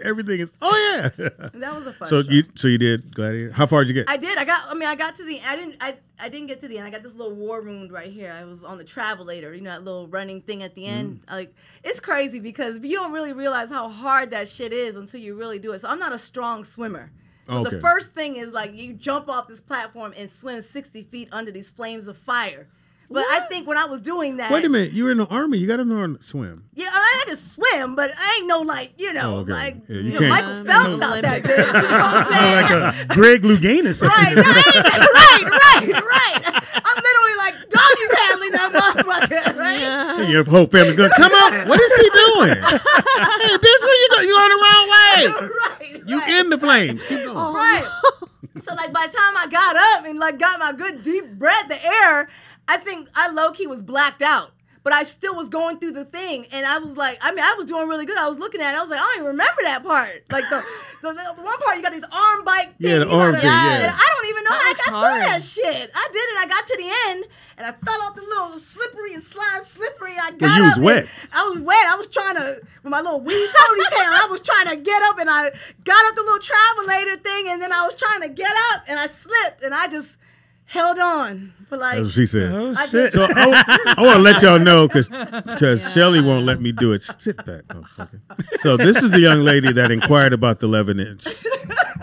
S1: Everything is, oh, yeah.
S4: That was a fun
S1: So
S4: show.
S1: you did Gladiator? How far did you get?
S4: I did. I got to the. I didn't get to the end. I got this little war wound right here. I was on the Travelator. You know that little running thing at the end. Like it's crazy because you don't really realize how hard that shit is until you really do it. So I'm not a strong swimmer. So
S1: Okay.
S4: the first thing is like you jump off this platform and swim 60 feet under these flames of fire. But I think when I was doing that,
S1: Wait a minute. You were in the Army. You got to know how to swim.
S4: yeah, I had to swim, but I ain't no like
S1: okay.
S4: like
S1: Yeah, you
S4: you know,
S1: can't-
S4: Michael Phelps out that
S6: Olympics.
S4: bitch. You know what I'm saying?
S3: Like a Greg Louganis.
S4: Right. I'm literally like doggy paddling that motherfucker, right?
S6: Yeah.
S1: Your whole family going, come on. What is he doing? Hey, bitch, where you going? You on the wrong way.
S4: Right.
S1: You in the flames. Keep going.
S4: Right. So like by the time I got up and like got my good deep breath, the air, I think I low-key was blacked out. But I still was going through the thing, and I was like, I was doing really good. I was looking at it, I was like, I don't even remember that part. Like the one part, you got this arm bike thing.
S1: Yeah, the
S4: you
S1: arm
S4: gotta-
S1: thing,
S4: and
S1: yeah.
S4: I don't even know
S6: That
S4: how I
S6: looks
S4: got
S6: hard.
S4: through that shit. I did it. I got to the end, and I fell off the little slippery and slippery. I got
S1: you was
S4: up and
S1: wet.
S4: I was wet. I was trying to, with my little weed ponytail, I was trying to get up, and I got up the little Travelator thing, and then I was trying to get up, and I slipped, and I just held on. But like,
S1: That's what she said.
S3: Oh,
S4: I
S3: shit.
S1: So I want to let y'all know because Shelly won't let me do it. Sit back, motherfucker. So this is the young lady that inquired about the 11-inch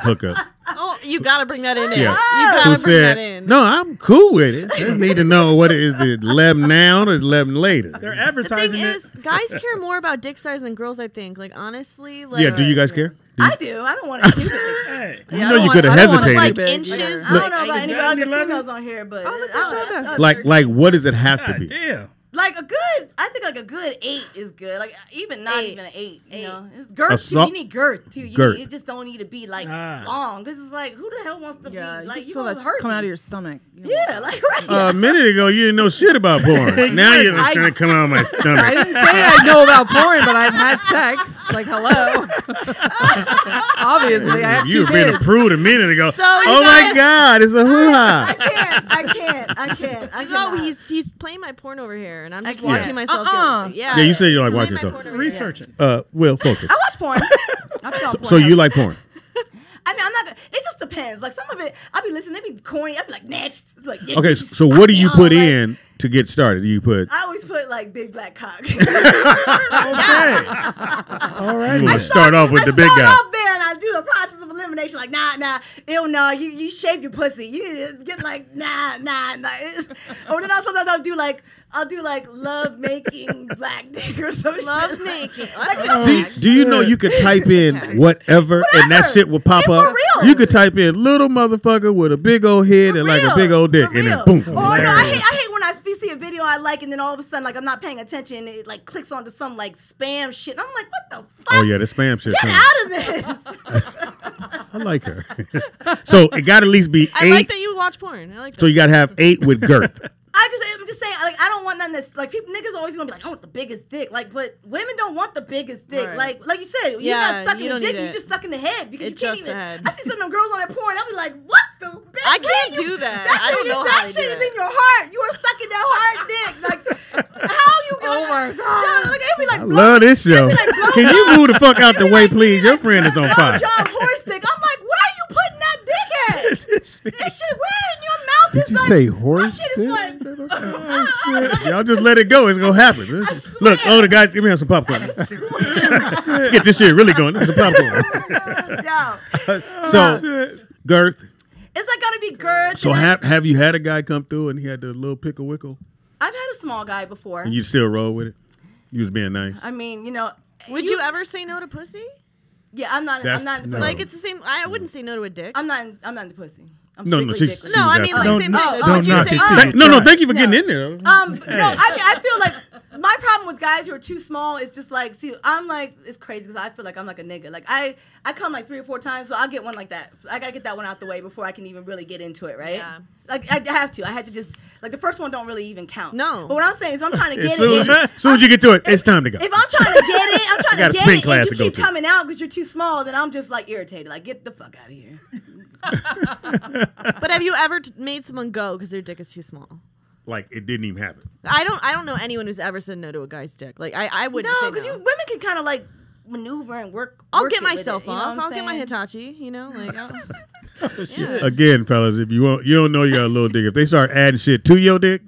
S1: hookup.
S6: Oh, you gotta bring that in there.
S1: Yeah.
S6: You
S1: Who
S6: gotta bring that
S1: said,
S6: in.
S1: no, I'm cool with it. Just need to know what it is, the 11 now or 11 later.
S3: They're
S6: The thing
S3: advertising
S6: is,
S3: it.
S6: guys care more about dick size than girls. I think. Like honestly, like
S1: Yeah, do you guys care?
S4: I do. I don't want to shoot it.
S3: Hey.
S1: You know you could have
S2: I don't want it
S1: hesitated.
S6: like
S2: big.
S6: inches.
S4: I don't know about
S6: I
S4: any
S6: just-
S4: other
S3: 11?
S4: females on here, but
S2: look at Chuanda.
S1: Like what does it have to
S3: God
S1: be?
S3: damn.
S4: like a good, I think like a good 8 is good. Like even not
S6: 8.
S4: even an 8, you
S6: 8.
S4: know. It's girth
S1: A
S4: too.
S1: so-
S4: You need girth too.
S1: Girth.
S4: It just don't need to be like
S3: Ah.
S4: long, because it's like who the hell wants to
S2: Yeah,
S4: be
S2: you
S4: like
S2: can
S4: you
S2: feel
S4: gonna
S2: that
S4: hurt
S2: coming
S4: me.
S2: out of your stomach. You know?
S4: Yeah, like right.
S1: A minute ago, you didn't know shit about porn. Now you're just going to come out of my
S2: I
S1: stomach.
S2: didn't say I know about porn, but I've had sex. Like, hello. Obviously, I have
S1: You
S2: two
S1: were being a
S2: kids.
S1: prude a minute ago.
S6: So you
S1: Oh my
S6: guys-
S1: God, it's a hoo-ha.
S4: I can't.
S6: No, he's playing my porn over here, and I'm just
S4: can't.
S6: watching myself.
S2: Uh-uh.
S6: Get, yeah,
S1: Yeah, you said you like
S6: he's
S1: watching
S6: playing
S1: yourself.
S6: my porn over here.
S3: Researching.
S1: Will, focus.
S4: I watch porn. I saw porn.
S1: So you like porn?
S4: I mean, I'm not. It just depends. Like some of it, I'll be listening. They be corny. I'll be like next. Like
S1: Okay, so what do you put in to get started? Do you put,
S4: I always put like big black cock.
S3: Okay. All
S1: you
S3: right.
S1: want to start off with the big
S4: I
S1: guy?
S4: start off there and I do the process of elimination. Like nah, no. You shave your pussy. You need to get like nah. Or then sometimes I'll do like love making black dick or some
S6: Love
S4: shit.
S6: making.
S4: Like,
S6: That's
S1: Do you know you could type in whatever and that shit will pop
S4: Yeah,
S1: up?
S4: for real.
S1: You could type in little motherfucker with a big old head and like a
S4: real.
S1: big old dick,
S4: For
S1: and then
S4: real.
S1: boom.
S4: Oh no, I hate when I see a video I like and then all of a sudden like I'm not paying attention and it like clicks onto some like spam shit. And I'm like, what the fuck?
S1: Oh yeah, the spam shit.
S4: Get
S1: too.
S4: out of this.
S1: I like her. So it got to at least be
S6: I
S1: 8.
S6: like that you watch porn. I like that.
S1: So you got to have 8 with girth.
S4: I'm just saying, like, I don't want none that's like people niggas always gonna be like, I want the biggest dick. Like, but women don't want the biggest dick.
S2: Right.
S4: Like you said, you're
S6: Yeah,
S4: not sucking
S6: you
S4: the
S6: don't
S4: dick,
S6: need
S4: you're
S6: it.
S4: just sucking the head because
S6: It's
S4: you can't
S6: just the
S4: even.
S6: head.
S4: I see some of them girls on that porn, I'll be like, what the bitch?
S6: I can't
S4: you-
S6: do that.
S4: That
S6: I don't
S4: thing
S6: know
S4: is,
S6: how
S4: that
S6: to
S4: shit
S6: do
S4: is
S6: it.
S4: in your heart. You are sucking that hard dick. Like, how you?
S2: Oh my God.
S4: Yeah, like, it'd be like,
S1: I love this show.
S4: It'd be like blow
S1: Can you
S4: job.
S1: move the fuck out the
S4: It'd be
S1: way,
S4: like-
S1: please? Your friend is on fire.
S4: Job horse dick. I'm like, where are you putting that dick at? That shit, where in your mouth is
S1: Did you
S4: like?
S1: say
S4: My
S1: horse
S4: shit is
S1: dick?
S4: like.
S1: Y'all just let it go. It's gonna happen. Look, oh, the guys, give me some popcorn. Let's get this shit really going. Some popcorn.
S4: Yo,
S1: So, girth.
S4: it's like gotta be girth.
S1: So
S4: and
S1: have you had a guy come through and he had the little pickle wickle
S4: I've had a small guy before.
S1: and you still roll with it? You was being nice.
S4: I mean, you know.
S6: Would you ever say no to pussy?
S4: Yeah, I'm not.
S1: That's-
S4: I'm not.
S1: no.
S6: Like it's the same. I wouldn't say no to a dick.
S4: I'm not into pussy. I'm
S1: No,
S4: strictly
S1: she's-
S4: dickless.
S1: she
S6: No,
S1: was
S6: I mean
S1: asking.
S6: like same
S3: Don't-
S6: thing.
S3: don't
S6: Would you
S3: knock
S6: say
S3: it
S6: no?
S3: till you
S1: No,
S3: try.
S1: thank you for getting in there.
S4: No, I mean, I feel like my problem with with guys who are too small, it's just like, see, I'm like, it's crazy because I feel like I'm like a nigga. Like I come like 3 or 4 times, so I'll get one like that. I gotta get that one out the way before I can even really get into it, right?
S6: Yeah.
S4: Like I have to. I had to just like the first one don't really even count.
S6: No.
S4: But what I'm saying is I'm trying to get
S1: As soon as you get to it, it's time to go.
S4: If I'm trying to get it, I'm trying
S1: got
S4: to
S1: a
S4: get
S1: spin
S4: it,
S1: class
S4: and
S1: to
S4: you
S1: go
S4: keep
S1: to.
S4: coming out because you're too small, then I'm just like irritated. Like, get the fuck out of here.
S6: But have you ever made someone go because their dick is too small?
S1: Like it didn't even happen.
S6: I don't know anyone who's ever said no to a guy's dick. Like I wouldn't
S4: No,
S6: say
S4: because
S6: no.
S4: women can kind of like maneuver and work.
S6: I'll
S4: work
S6: get
S4: it with
S6: myself
S4: it, you know
S6: off.
S4: what
S6: I'll
S4: I'm
S6: get my
S4: saying?
S6: Hitachi. You know, like. Yeah.
S1: Again, fellas, if you don't know you got a little dick, if they start adding shit to your dick,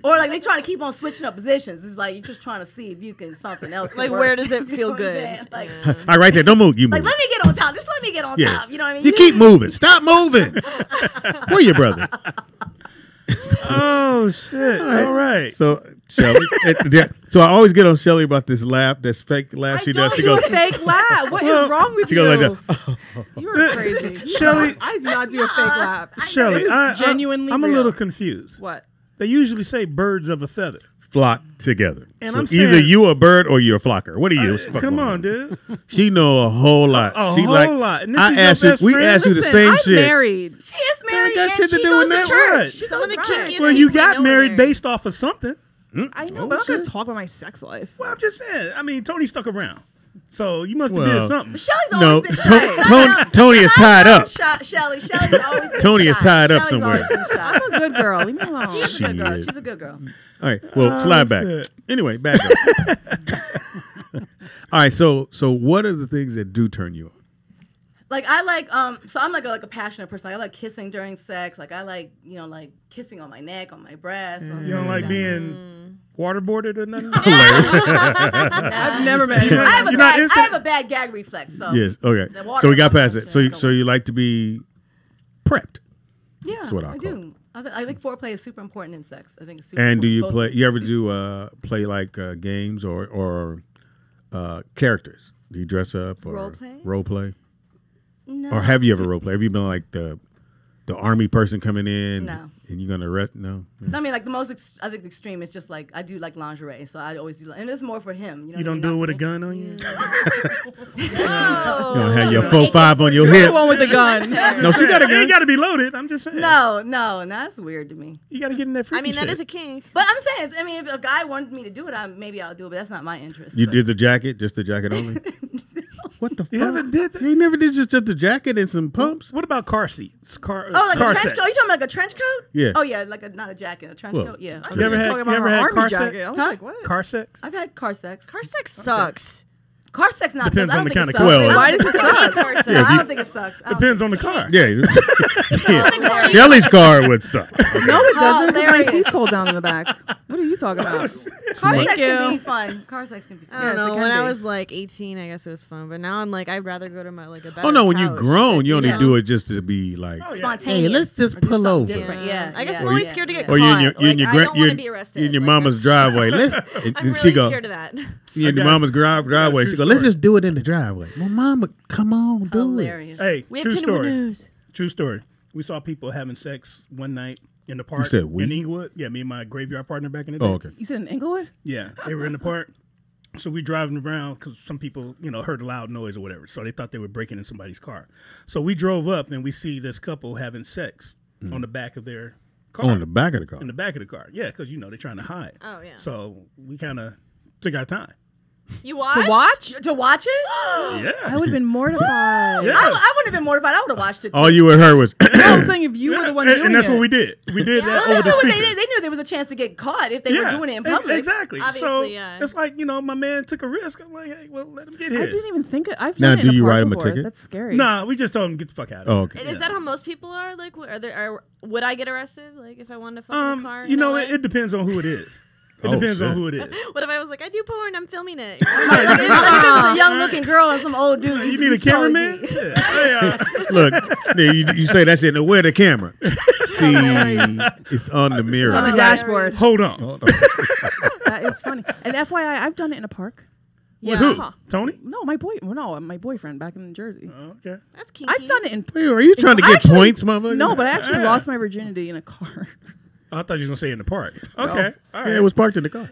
S4: Or like they try to keep on switching up positions. It's like you're just trying to see if you can something else. Can
S6: Like
S4: work.
S6: where does it
S4: You
S6: feel
S4: know what I'm
S6: good?
S4: saying? Like,
S1: all right, right there, don't move. You move.
S4: like let me get on top. Just let me get on
S1: Yeah.
S4: top. You know what I mean?
S1: You keep moving. Stop moving. Where your brother?
S3: Oh shit! All right.
S1: So Shelly, so I always get on Shelly about this laugh, this fake laugh she does. She
S2: do
S1: goes,
S2: a fake laugh. What is wrong with
S1: she
S2: you?
S1: goes like that.
S2: You're crazy.
S3: Shelly-
S2: I do not do a fake laugh.
S3: Shelly,
S2: It is genuinely
S3: I'm a
S2: real.
S3: little confused.
S2: What?
S3: They usually say birds of a feather.
S1: Flock together.
S3: And
S1: So
S3: I'm
S1: either
S3: saying-
S1: you a bird or you're a flocker. What are you?
S3: Come on, dude.
S1: She know a whole lot.
S3: A
S1: she
S3: whole
S1: like,
S3: lot. And this
S1: I
S3: is your
S1: asked you.
S3: best
S1: We
S3: friend?
S1: asked you the
S2: Listen,
S1: same
S2: I'm
S1: shit.
S2: married.
S4: She is married
S1: got
S4: and
S1: shit to
S4: she
S1: do
S4: goes
S1: with
S4: to
S1: that.
S4: church.
S1: What?
S4: She
S6: Some of the
S4: goes to church.
S6: kinkiest
S3: Well, you
S6: people I
S3: got
S6: know are
S3: married based off of something.
S2: I know,
S1: Oh,
S2: but I'm not going
S1: shit.
S2: to talk about my sex life.
S3: Well, I'm just saying. I mean, Tony stuck around, so you must have
S1: Well,
S3: did something.
S4: Shelly's
S1: No,
S4: always been shy.
S1: Tony is tied up.
S4: Shelly's always been
S1: Tony
S4: shy.
S1: is tied up
S4: Shelly's
S1: somewhere.
S4: always been shy.
S2: I'm a good girl. Leave me alone.
S4: She's a good girl.
S1: Shit.
S4: She's a good girl.
S1: All right. Well, slide back.
S3: shit.
S1: Anyway, back up. All right. So what are the things that do turn you on?
S4: Like I like so I'm like a passionate person. Like, I like kissing during sex. Like I like like kissing on my neck, on my breast. on
S3: You don't like
S4: that.
S3: being waterboarded or nothing?
S2: I've never met anyone.
S4: I have a
S3: You're not
S4: bad,
S3: into-
S4: I have a bad gag reflex. So
S1: Yes. Okay.
S4: The water
S1: So we got
S4: comes
S1: past
S4: from
S1: it. So
S4: the
S1: you like to be prepped.
S4: yeah,
S1: That's what I'll
S4: I
S1: call
S4: do. I think foreplay is super important in sex. I think it's super
S1: And do you
S4: important.
S1: play? You ever do play like games or characters? Do you dress up or
S6: Role play?
S1: Role play?
S4: No.
S1: Or have you ever role play? Have you been like the army person coming in
S4: No.
S1: and you're gonna arrest? No.
S4: I mean, like the most I think extreme is just like I do like lingerie, so I always do, and it's more for him. You know,
S3: You don't do it with a gun on you?
S1: You don't have your 4.5 on your
S2: The
S1: hip.
S2: one with the gun.
S1: No, she got a
S3: It
S1: gun.
S3: ain't got to be loaded. I'm just saying.
S4: No, and that's weird to me.
S3: You got to get in that freaky
S6: I mean, that
S3: shit.
S6: is a kink.
S4: But I'm saying, I mean, if a guy wanted me to do it, maybe I'll do it. But that's not my interest.
S1: You
S4: but-
S1: did the jacket, just the jacket only. What the fuck?
S3: You haven't did that?
S1: You never did just the jacket and some pumps.
S3: What about car seats? Car,
S4: Oh, like
S3: car
S4: a trench
S3: sex.
S4: coat? You talking like a trench coat?
S1: Yeah.
S4: Oh yeah, like not a jacket, a trench
S1: Well,
S4: coat. Yeah.
S3: You ever had,
S2: Talking about
S3: you ever
S2: her
S3: had
S2: army
S3: car
S2: jacket.
S3: sex?
S2: I was
S4: Huh?
S2: like, what?
S3: Car sex?
S4: I've had car sex.
S6: Car sex sucks.
S4: Car sex not.
S3: Depends
S4: I
S3: on
S4: don't
S3: the
S4: think
S3: kind
S4: it
S3: of
S4: sucks.
S3: car.
S2: Why does it suck?
S6: Car sex.
S4: I don't think it sucks. I don't
S3: Depends
S4: think
S3: on the car.
S1: Yeah. Shelly's car would suck.
S2: No, it doesn't. 'Cause my
S4: Hilarious.
S2: seat's fold down in the back. What are you talking about?
S4: Car
S2: Thank
S4: sex can
S2: you.
S4: be fun. Car sex can be
S6: I
S4: fun.
S6: don't
S2: Yes, it
S6: know.
S2: can
S6: When I
S2: be.
S6: was like 18, I guess it was fun. But now I'm like, I'd rather go to my like a better
S1: Oh no, when you
S6: couch.
S1: grown, you only
S6: Yeah.
S1: do it just to be like.
S4: Spontaneous.
S5: Hey, let's just
S4: Or do
S5: pull
S4: something
S5: over.
S4: Different. Yeah.
S6: I guess
S4: yeah,
S6: I'm always
S4: yeah,
S6: scared to get
S4: yeah.
S6: caught.
S1: Or you in your
S6: Like, I don't want to be
S1: you're
S6: arrested.
S1: in your
S6: Like,
S1: mama's
S6: that's-
S1: driveway.
S6: I'm
S1: And
S6: really
S1: she go.
S6: scared of that.
S1: You in your mama's driveway. She go. Let's just do it in the driveway. Well, mama, come on, do it.
S4: Hilarious.
S3: Hey,
S6: We have
S3: true
S6: tinted
S3: story.
S6: windows.
S3: True story. We saw people having sex one night in the park
S1: said we?
S3: in Inglewood. Yeah, me and my graveyard partner back in the day.
S1: Oh, okay.
S2: You said in Inglewood?
S3: Yeah, they were in the park. So we driving around because some people, heard a loud noise or whatever. So they thought they were breaking in somebody's car. So we drove up and we see this couple having sex on the back of their car.
S1: Oh, in the back of the car.
S3: In the back of the car. Yeah, because, they're trying to hide.
S6: Oh, yeah.
S3: So we kind of took our time.
S6: You watch?
S2: To watch?
S4: To watch it?
S3: Yeah.
S2: I would have been mortified.
S3: Yeah.
S4: I wouldn't have been mortified. I would have watched it. Too.
S1: All you would heard was.
S2: I was saying if you were the one doing
S3: and that's
S2: it.
S3: what we did. We did that
S4: Well,
S3: over the
S4: they,
S3: speaker.
S4: knew, they knew there was a chance to get caught if they were doing it in public.
S3: Exactly.
S6: Obviously,
S3: so
S6: yeah.
S3: it's like, my man took a risk. I'm like, hey, well, let him get
S2: I
S3: his.
S2: didn't even think it. I've
S1: Now,
S2: done it
S1: do
S2: in a
S1: you
S2: park
S1: write 'em a
S2: before.
S1: ticket?
S2: That's scary.
S3: Nah, we just told him get the fuck out of
S1: Oh,
S3: here.
S1: okay.
S6: And is that how most people are? Like, would I get arrested? Like, if I wanted to fuck in a car? in LA?
S3: It depends on who it is. It
S1: Oh,
S3: depends on
S1: shit.
S3: who it is.
S6: What if I was like, I do porn, I'm filming it?
S4: Like, if it was a young-looking girl and some old dude.
S3: You need a cameraman? Yeah. Hey,
S1: Look, you say that's it. Now, where the camera? See, it's on the mirror.
S2: It's on the dashboard.
S3: hold on.
S2: That is funny. And FYI, I've done it in a park.
S6: Yeah.
S3: Who? Tony?
S2: No, my boyfriend back in Jersey.
S3: Oh, okay.
S6: That's kinky.
S2: I've done it in.
S1: Wait, are you trying to get
S2: Actually,
S1: points, motherfucker?
S2: No, but I actually lost my virginity in a car.
S3: I thought you was going to say in the park. Okay. All right.
S1: Yeah, it was parked in the car.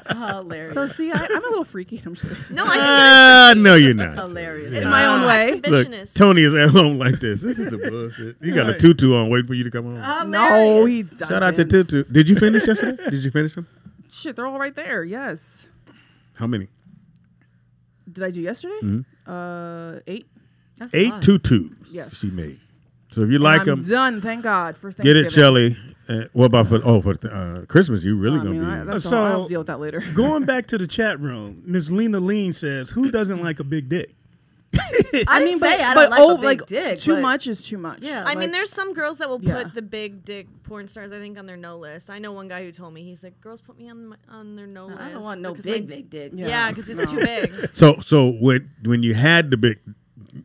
S4: Hilarious.
S2: So see, I'm a little freaky. I'm just kidding.
S6: No, I think
S1: No, you're not.
S4: Hilarious.
S6: it's
S2: In my own way.
S1: Look,
S6: exhibitionist.
S1: Tony is at home like this. This is the bullshit. You got a tutu on, waiting for you to come home.
S2: No, he doesn't.
S1: Shout out to Tutu. Did you finish yesterday? Did you finish them?
S2: Shit, they're all right there. Yes.
S1: How many?
S2: Did I do yesterday? 8.
S4: That's a
S1: 8
S4: lot.
S1: tutus
S2: Yes.
S1: she made. So if you like
S2: I'm
S1: them,
S2: done. Thank God for
S1: get
S2: Thanksgiving.
S1: it, Shelly. What about for Christmas? You really
S2: I
S1: gonna
S2: mean,
S1: be?
S2: that's
S3: So-
S2: all. I'll deal with that later.
S3: Going back to the chat room, Miss Lena Lean says, "Who doesn't like a big dick?"
S4: I didn't say I
S2: but
S4: don't like a big dick.
S2: too
S4: but-
S2: much is too much.
S4: Yeah.
S6: I mean,
S2: Like,
S6: there's some girls that will
S2: Yeah.
S6: put the big dick porn stars, I think, on their no list. I know one guy who told me, he's like, girls put me on their no list.
S4: I don't want no
S6: because
S4: big dick.
S6: Yeah, because it's too big.
S1: So when you had the big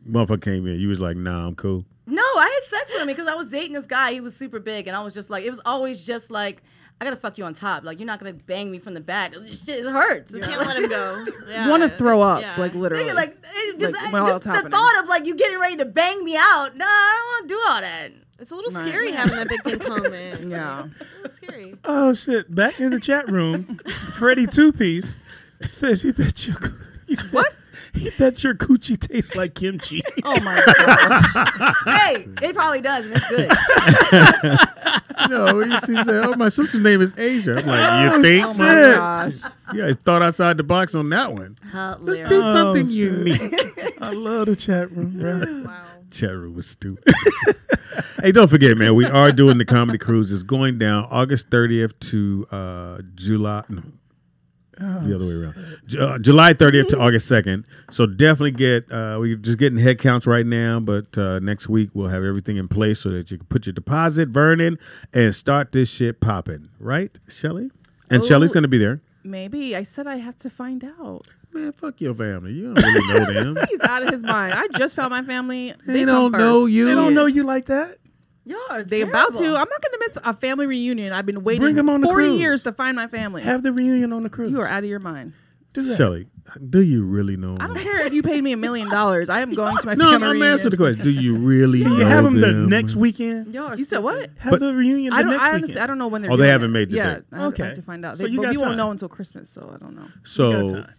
S1: motherfucker came in, you was like, nah, I'm cool.
S4: No, I had sex with him because I was dating this guy. He was super big, and I was just like, it was always just like, I gotta fuck you on top. Like, you're not gonna bang me from the back. Shit, it hurts.
S6: You can't let him go. Yeah.
S2: you want to throw up,
S6: Yeah.
S2: like literally.
S4: Nigga, like, it just,
S2: Like, when all
S4: just
S2: that's
S4: the
S2: happening.
S4: thought of like you getting ready to bang me out. Nah, I don't want to do all that.
S6: It's a little
S2: Right.
S6: scary having that big thing come in.
S2: Yeah.
S6: It's a little scary.
S3: Oh shit! Back in the chat room, Freddie Two Piece says he bet your what? He bet your coochie tastes like kimchi.
S2: Oh my god.
S4: Hey, it probably does, and it's good.
S1: No, she said, "Oh, my sister's name is Asia." I'm like, you think?
S2: Oh my gosh.
S1: You guys thought outside the box on that one. Let's
S4: Hilarious.
S1: do something
S3: shit.
S1: unique.
S3: I love the chat room, bro.
S6: Wow.
S1: Chat room was stupid. Hey, don't forget, man, we are doing the comedy cruise. It's going down August 30th to July. No, the other way around. July 30th to August 2nd. So definitely get. We're just getting head counts right now, but next week we'll have everything in place so that you can put your deposit, Vernon, and start this shit popping. Right, Shelly? And
S2: Oh.
S1: Shelly's going to be there.
S2: Maybe. I said I have to find out.
S1: Man, fuck your family. You don't really know them.
S2: He's out of his mind. I just found my family.
S1: They
S2: come
S1: don't know
S2: first.
S1: you.
S3: They don't know you like that.
S4: Y'all are
S2: They about to. I'm
S4: terrible.
S2: not going to miss a family reunion. I've been waiting
S3: Bring 'em on the
S2: 40
S3: cruise.
S2: years to find my family.
S3: Have the reunion on the cruise.
S2: You are out of your mind.
S1: Shelly, do you really know
S2: I don't
S1: them?
S2: care if you paid me $1 million. I am going to my
S1: No,
S2: family
S1: I'm
S2: reunion.
S1: answering the question. Do you really
S3: Can
S1: know
S3: you have them the
S1: them?
S3: next weekend?
S4: Y'all are
S2: You said
S4: stupid.
S2: what?
S3: Have
S1: But-
S3: the reunion the
S2: I don't.
S3: next
S2: I honestly,
S3: weekend.
S2: I don't know when they're.
S1: Oh, they
S2: doing
S1: haven't
S2: it.
S1: made the
S2: yeah,
S1: date.
S2: I
S3: Okay.
S2: have to find out.
S3: So
S2: They,
S3: you
S2: but
S3: got
S2: we won't
S3: time.
S2: know until Christmas, so I don't know.
S1: So,
S3: time.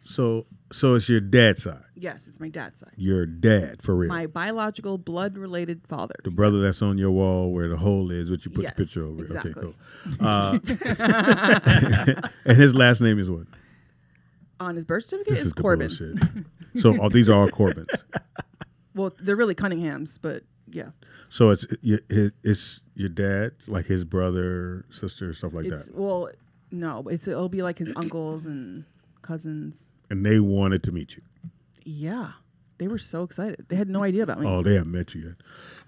S1: so it's your dad's side.
S2: Yes, it's my dad's side.
S1: Your dad, for real.
S2: My biological blood-related father.
S1: The brother that's on your wall where the hole is, which you put
S2: Yes,
S1: the picture over.
S2: exactly.
S1: Okay, cool. And his last name is what?
S2: On his birth certificate
S1: This
S2: is
S1: is the
S2: Corbin.
S1: bullshit. So these are all Corbins.
S2: Well, they're really Cunninghams, but yeah,
S1: So it's your dad's, like his brother, sister, stuff like
S2: it's
S1: that.
S2: well, no, it'll be like his uncles and cousins.
S1: And they wanted to meet you.
S2: Yeah, they were so excited. They had no idea about me.
S1: Oh, they haven't met you yet.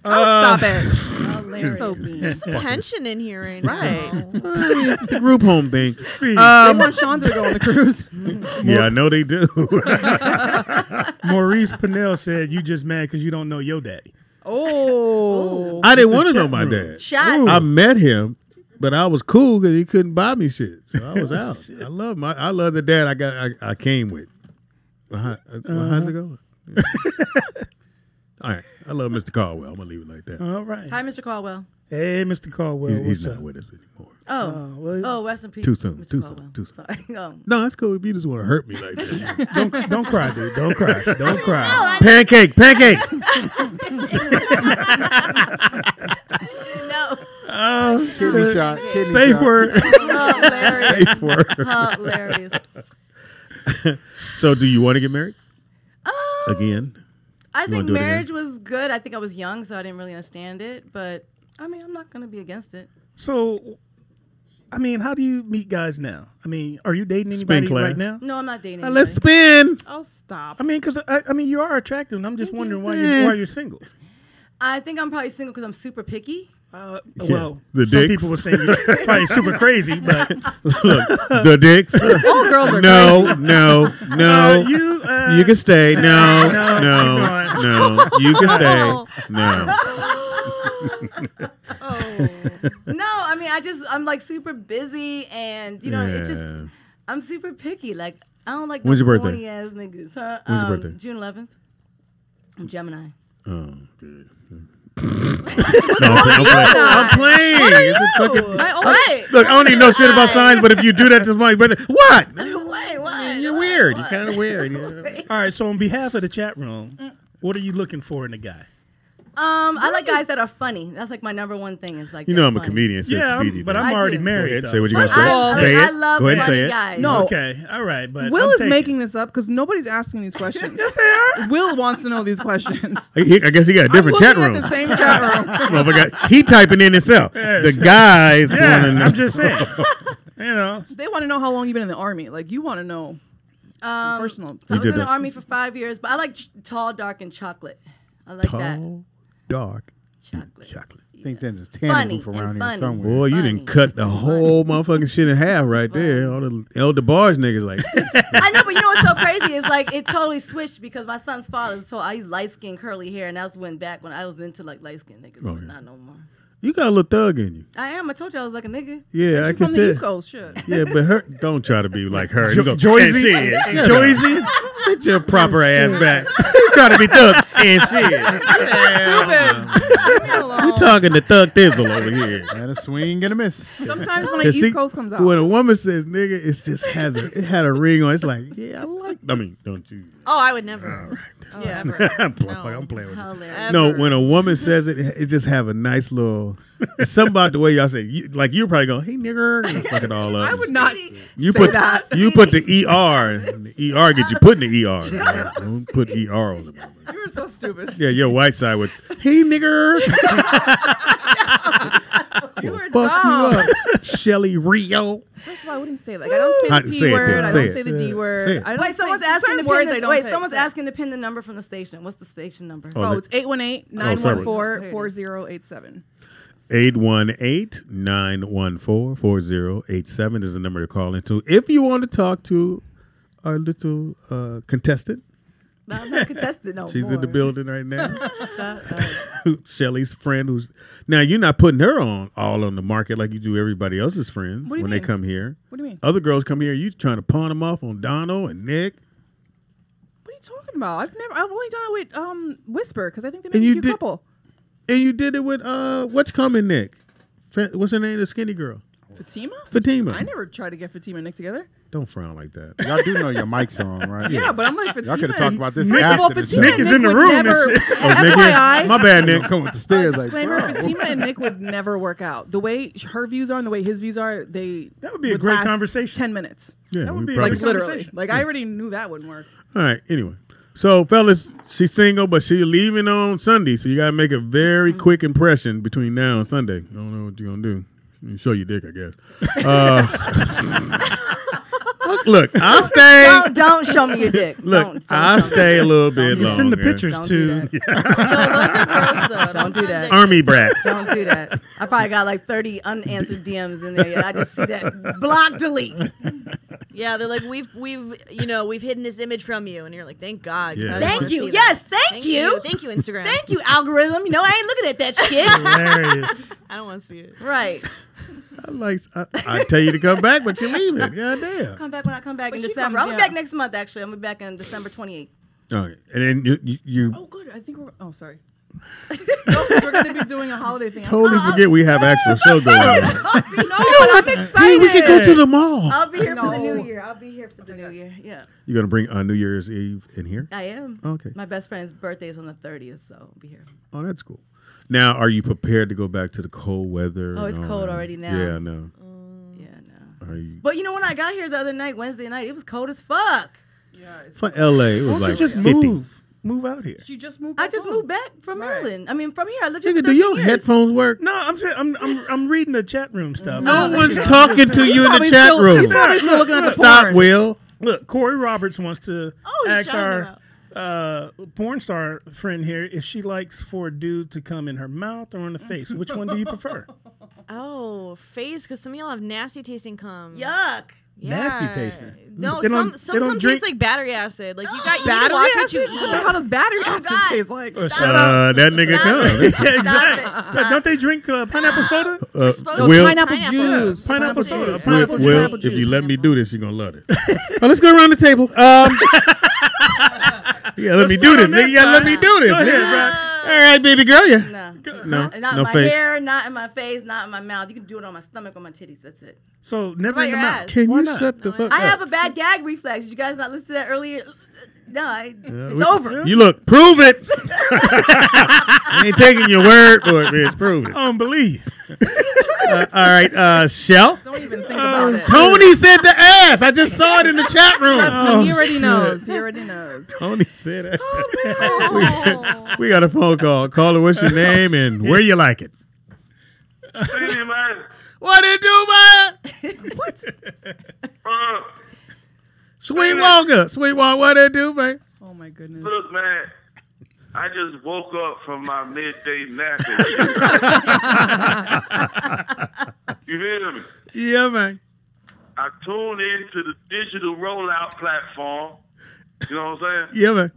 S2: Stop it!
S4: Hilarious.
S2: So mean.
S6: There's some tension in here right
S2: Right.
S6: now.
S1: I mean, it's a group home thing.
S2: They want Shonda to go on the cruise.
S1: Yeah, I know they do.
S3: Maurice Pinnell said, "You just mad because you don't know your daddy."
S2: Oh,
S1: I didn't
S3: It's a
S1: want to know
S3: chat
S1: my
S3: room.
S1: dad.
S4: Shots.
S1: I met him, but I was cool because he couldn't buy me shit, so I was out. I love the dad I came with. How's it going? All right, I love Mr. Caldwell. I'm gonna leave it like that.
S3: All right.
S4: Hi, Mr. Caldwell.
S3: Hey, Mr. Caldwell.
S1: He's
S3: what's
S1: not
S3: up?
S1: with us anymore.
S4: Oh, rest in peace.
S1: Too soon,
S4: Mr.
S1: too
S4: Caldwell.
S1: soon, too soon.
S4: Sorry. Oh.
S1: No, that's cool. If you just want to hurt me like that.
S3: Don't cry, dude. Don't cry. Don't cry.
S1: Pancake.
S4: No.
S3: Oh,
S5: Kidney shot. Kidney
S3: safe
S5: shot.
S3: word.
S4: Hilarious.
S1: Safe word.
S4: Hilarious.
S1: So, do you want to get married again?
S4: I
S1: You
S4: think
S1: wanna do it again?
S4: marriage was good. I think I was young, so I didn't really understand it. But I mean, I'm not gonna be against it.
S3: So, I mean, how do you meet guys now? I mean, are you dating
S1: Spin
S3: anybody
S1: class.
S3: right now?
S4: No, I'm not dating.
S1: Let's
S4: anybody.
S1: spin.
S2: oh, stop.
S3: I mean, because I mean, you are attractive, and I'm just wondering why you're single.
S4: I think I'm probably single because I'm super picky.
S3: Well,
S1: The
S3: some
S1: dicks.
S3: people were saying you're probably super crazy, but
S1: Look, the dicks.
S2: All girls are
S1: No. You can stay. No. You can stay. No.
S6: Oh.
S4: No, I mean, I'm like super busy, and you know, it just
S1: Yeah.
S4: I'm super picky. Like I don't like
S1: When's
S4: no
S1: your birthday?
S4: corny ass niggas. Huh?
S1: When's your birthday?
S4: June 11th. I'm Gemini.
S1: Oh, good. No, I'm playing. It's just fucking.
S4: Right.
S1: Look, I don't even know shit about signs, but if you do that to my brother, what?
S4: Wait, what?
S1: You're weird. You're kind of weird. Yeah.
S3: All right, so on behalf of the chat room, what are you looking for in a guy?
S4: I like guys that are funny. That's like my number one thing. Is like
S1: You know I'm a
S4: funny.
S1: comedian. Says
S3: Yeah,
S1: Speedy.
S3: but
S1: Go
S3: I'm
S4: I
S3: already
S4: do.
S3: married.
S1: ahead,
S3: though.
S1: say what you
S4: But
S1: gonna say. Say
S4: I
S1: it.
S4: love
S1: Go ahead and
S4: funny
S1: say it.
S4: guys.
S2: No.
S3: Okay, all right, but
S2: Will
S3: I'm
S2: is
S3: taking-
S2: making this up because nobody's asking these questions.
S3: Yes, they are.
S2: Will wants to know these questions.
S1: I guess he got a different
S2: I'm
S1: chat
S2: looking
S1: room.
S2: at the same chat room.
S1: Motherfucker, he typing in himself. The guys want to
S3: Yeah,
S1: know.
S3: I'm just saying. You know,
S2: They want to know how long you've been in the army. Like you want to know personal.
S4: So I was
S1: did
S4: in the
S1: that.
S4: army for 5 years, but I like tall, dark, and chocolate. I like that.
S1: Tall, dark,
S4: Chocolate.
S1: chocolate.
S8: I think there's a
S4: Funny
S8: tanning booth around
S4: and
S8: here
S4: funny.
S8: somewhere.
S1: Boy, you
S4: Funny.
S1: didn't cut the whole motherfucking shit in half right there. All the elder bars niggas like,
S4: I know, but you know what's so crazy is like it totally switched because my son's father. So I used light skin, curly hair, and that's when back when I was into like light skin niggas.
S1: Oh,
S4: but
S1: yeah.
S4: not no more.
S1: you got a little thug in you.
S4: I am. I told you I was like a nigga.
S1: Yeah, I
S2: She's
S1: can
S2: from the East
S1: tell.
S2: Coast. Shit.
S1: Yeah, but her don't try to be like her. You go,
S3: Joyzy,
S1: and shit.
S3: Joyzy.
S1: Sit your proper ass back. She trying to be thug and shit. You talking to Thug Thizzle over here.
S8: And a swing and a miss.
S2: Sometimes when an
S1: 'Cause
S2: East
S1: see,
S2: Coast comes out.
S1: When a woman says nigga, it just has it had a ring on. It's like, yeah, I like. I mean, don't you?
S6: Oh, I would never.
S4: Yeah.
S1: I'm playing with you.
S4: Hilarious.
S1: No, when a woman says it, it just have a nice little. It's something about the way y'all say. Like you're probably going, hey nigger, and fuck it all up.
S2: I would not.
S1: You
S2: say
S1: put
S2: that.
S1: you put the ER. And the ER get you put in the ER. Don't put ER on the mother.
S2: You were so stupid.
S1: Yeah, your white side with hey nigger.
S2: You were
S1: Fuck
S2: dumb.
S1: you up, Shelly Rio.
S2: First of all, I wouldn't say that. Like, I don't say
S1: How-
S2: the P
S1: say it
S2: word.
S1: then.
S2: I
S1: Say
S2: don't
S1: it.
S2: say the D
S1: Say
S2: word.
S1: it.
S2: I don't
S4: Wait, someone's
S2: say
S4: asking
S2: certain
S4: to
S2: words. I
S4: pin
S2: don't
S4: the, wait,
S2: say.
S4: someone's
S2: Say.
S4: asking to pin the number from the station. What's the station number?
S1: Oh,
S2: Oh,
S1: the-
S2: it's 818-914-4087.
S1: 818-914-4087 is the number to call into if you want to talk to our little contestant.
S4: No, I'm not contested no
S1: She's
S4: more.
S1: in the building right now. Shelly's friend who's now you're not putting her on all on the market like you do everybody else's friends
S2: What do you
S1: when
S2: mean?
S1: they come here.
S2: What do you mean?
S1: Other girls come here, you trying to pawn them off on Dono and Nick.
S2: What are you talking about? I've only done it with Whisper because I think they
S1: And
S2: make a
S1: you
S2: cute
S1: did-
S2: couple.
S1: And you did it with what's coming Nick? What's her name? The skinny girl. Fatima.
S2: I never tried to get Fatima and Nick together.
S1: Don't frown like that.
S8: Y'all do know your mics are on, right?
S2: Yeah, but I'm like Fatima.
S8: Y'all could have talked about this
S2: First of all,
S8: after the
S2: Fatima
S8: show.
S3: Nick
S2: and
S3: is in the
S2: would
S3: room and
S2: Never,
S3: shit.
S2: FYI,
S1: My bad, Nick.
S8: Come with the stairs like,
S2: disclaimer:
S8: bro.
S2: Fatima and Nick would never work out. The way her views are and the way his views are,
S3: That would be a great
S2: last
S3: conversation.
S2: 10 minutes,
S1: Yeah,
S3: That would
S1: we
S3: be a
S1: probably-
S2: like
S3: great
S2: literally.
S3: conversation.
S2: Like I already knew that wouldn't work.
S1: All right. Anyway, so fellas, she's single, but she's leaving on Sunday, so you gotta make a very quick impression between now and Sunday. I don't know what you're gonna do. You show your dick, I guess. Look, I'll stay.
S4: Don't show me your dick.
S1: Look,
S4: don't
S1: I'll
S4: show me.
S1: stay a little bit
S3: You
S1: longer.
S3: send the pictures
S4: Don't do
S3: to.
S4: that.
S6: No, those are gross though.
S4: Don't do that.
S1: Army brat.
S4: Don't do that. I probably got like 30 unanswered DMs in there. I just see that. Block, delete.
S6: Yeah, they're like we've hidden this image from you, and you're like, thank God. 'cause
S1: Yeah.
S6: I don't
S4: Thank
S6: wanna
S4: you.
S6: see
S4: Yes,
S6: that.
S4: thank you.
S6: Thank you, Instagram.
S4: Thank you, algorithm. You know, I ain't looking at that shit.
S3: Hilarious.
S6: I don't want to see it.
S4: Right.
S1: I tell you to come back, but you're leaving. God damn.
S4: Come back when I come back in
S2: she
S4: December.
S2: comes,
S4: I'm
S2: yeah.
S4: back next month, actually. I'm back on December 28th.
S1: All right, and then you
S2: Oh, good. I think we're. Oh, sorry. No, 'cause we're going to be doing a holiday thing.
S1: totally forget we have actual show going on.
S2: No, but I'm excited.
S1: Hey, we can go to the mall.
S4: I'll be here for the
S2: No.
S4: new year. I'll be here for the new year. Yeah,
S1: You gonna bring New Year's Eve in here?
S4: I am.
S1: Okay.
S4: My best friend's birthday is on the 30th, so I'll be here.
S1: Oh, that's cool. Now, are you prepared to go back to the cold weather?
S4: Oh,
S1: and
S4: it's
S1: all
S4: cold
S1: that?
S4: already now.
S1: Yeah, I know.
S4: Yeah, no.
S1: Are you
S4: But you know, when I got here the other night, Wednesday night, it was cold as fuck.
S2: Yeah, it's-
S1: for LA? It was
S3: Why don't
S1: like
S3: you just
S1: 50.
S3: move out here?
S2: she just moved.
S4: I
S2: back
S4: just
S2: home.
S4: moved back from
S2: Right.
S4: Maryland. I mean, from here. I lived here
S1: Nigga,
S4: for
S1: do
S4: 13
S1: your
S4: years.
S1: headphones work?
S3: No, I'm saying I'm reading the chat room stuff.
S1: No
S3: You
S1: one's
S3: know,
S1: talking to you in the
S2: Probably
S1: chat
S2: still-
S1: room.
S2: He's probably still looking at the
S1: Stop,
S2: porn.
S1: Will.
S3: Look, Corey Roberts wants to
S6: he's
S3: ask
S6: shouting
S3: our porn star friend here if she likes for a dude to come in her mouth or in the face. Which one do you prefer?
S6: Oh, face, because some of y'all have nasty tasting cum.
S4: Yuck.
S6: Yeah.
S3: Nasty tasting.
S6: No,
S3: They don't-
S6: some
S3: they don't
S6: cum
S3: drink-
S6: tastes like battery acid. Like you got you need to
S2: Battery
S6: watch what
S2: acid?
S6: you
S2: What the hell
S6: eat.
S2: does battery acid
S4: God.
S2: taste like?
S3: Shut up.
S1: That nigga come.
S3: Yeah, exactly.
S4: Stop it.
S3: Don't they drink pineapple soda?
S6: supposed to.
S1: Will,
S2: Pineapple juice.
S3: Pineapple soda.
S2: juice.
S3: Pineapple
S1: Will,
S3: juice.
S1: if you let me do this, you're gonna love it. Well, let's go around the table. Yeah, let me do this, nigga. You gotta let me do this.
S3: Go ahead,
S1: nigga.
S3: bro.
S1: right, baby girl. Yeah.
S4: No.
S1: No,
S4: Not
S1: no
S4: in my
S1: face.
S4: hair, not in my face, not in my mouth. You can do it on my stomach or my titties. That's it.
S3: So never
S6: about
S3: in the
S6: your
S3: mouth.
S6: ass?
S1: Can
S3: Why
S1: you
S3: not?
S1: shut the fuck
S4: I
S1: up?
S4: have a bad gag reflex. Did you guys not listen to that earlier? No, it's
S1: We-
S4: over.
S1: You look, prove it. I ain't taking your word for it, bitch. Prove it.
S3: I don't believe.
S1: All right, Shell.
S2: Don't even think about it.
S1: Tony said the ass. I just saw it in the chat room.
S2: He already knows. He already knows.
S1: Tony said it. We got a phone call. Caller, what's your name and where you like it?
S9: Speedy, man.
S1: What it do, man? Sweetwater. Sweetwater, what it do, man?
S2: Oh my goodness.
S9: Look, man. I just woke up from my midday nap. You hear me?
S1: Yeah, man.
S9: I tuned into the digital rollout platform. You know what I'm saying?
S1: Yeah, man.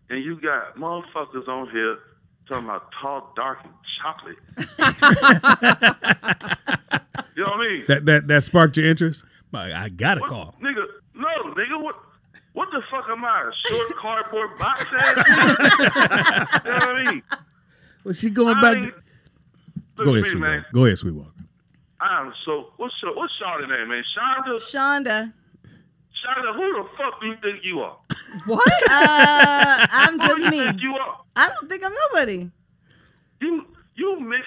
S9: And you got motherfuckers on here talking about tall, dark, and chocolate. You know what I mean?
S1: That sparked your interest?
S3: I got a call.
S9: Nigga, no, nigga, what the fuck am I? A short cardboard box ass nigga? You know what I mean?
S1: Well, she going
S9: I
S1: back.
S9: ain't- Look
S1: Go
S9: at
S1: ahead,
S9: me,
S1: Sweetwater.
S9: man.
S1: Go ahead, Sweetwater.
S9: I'm so what's Shawty name, man? Shonda?
S4: Shonda.
S9: Shonda, who the fuck do you think you are?
S2: What?
S4: I'm
S9: Who
S4: just
S9: do you
S4: me.
S9: think you are?
S4: I don't think I'm nobody.
S9: You mix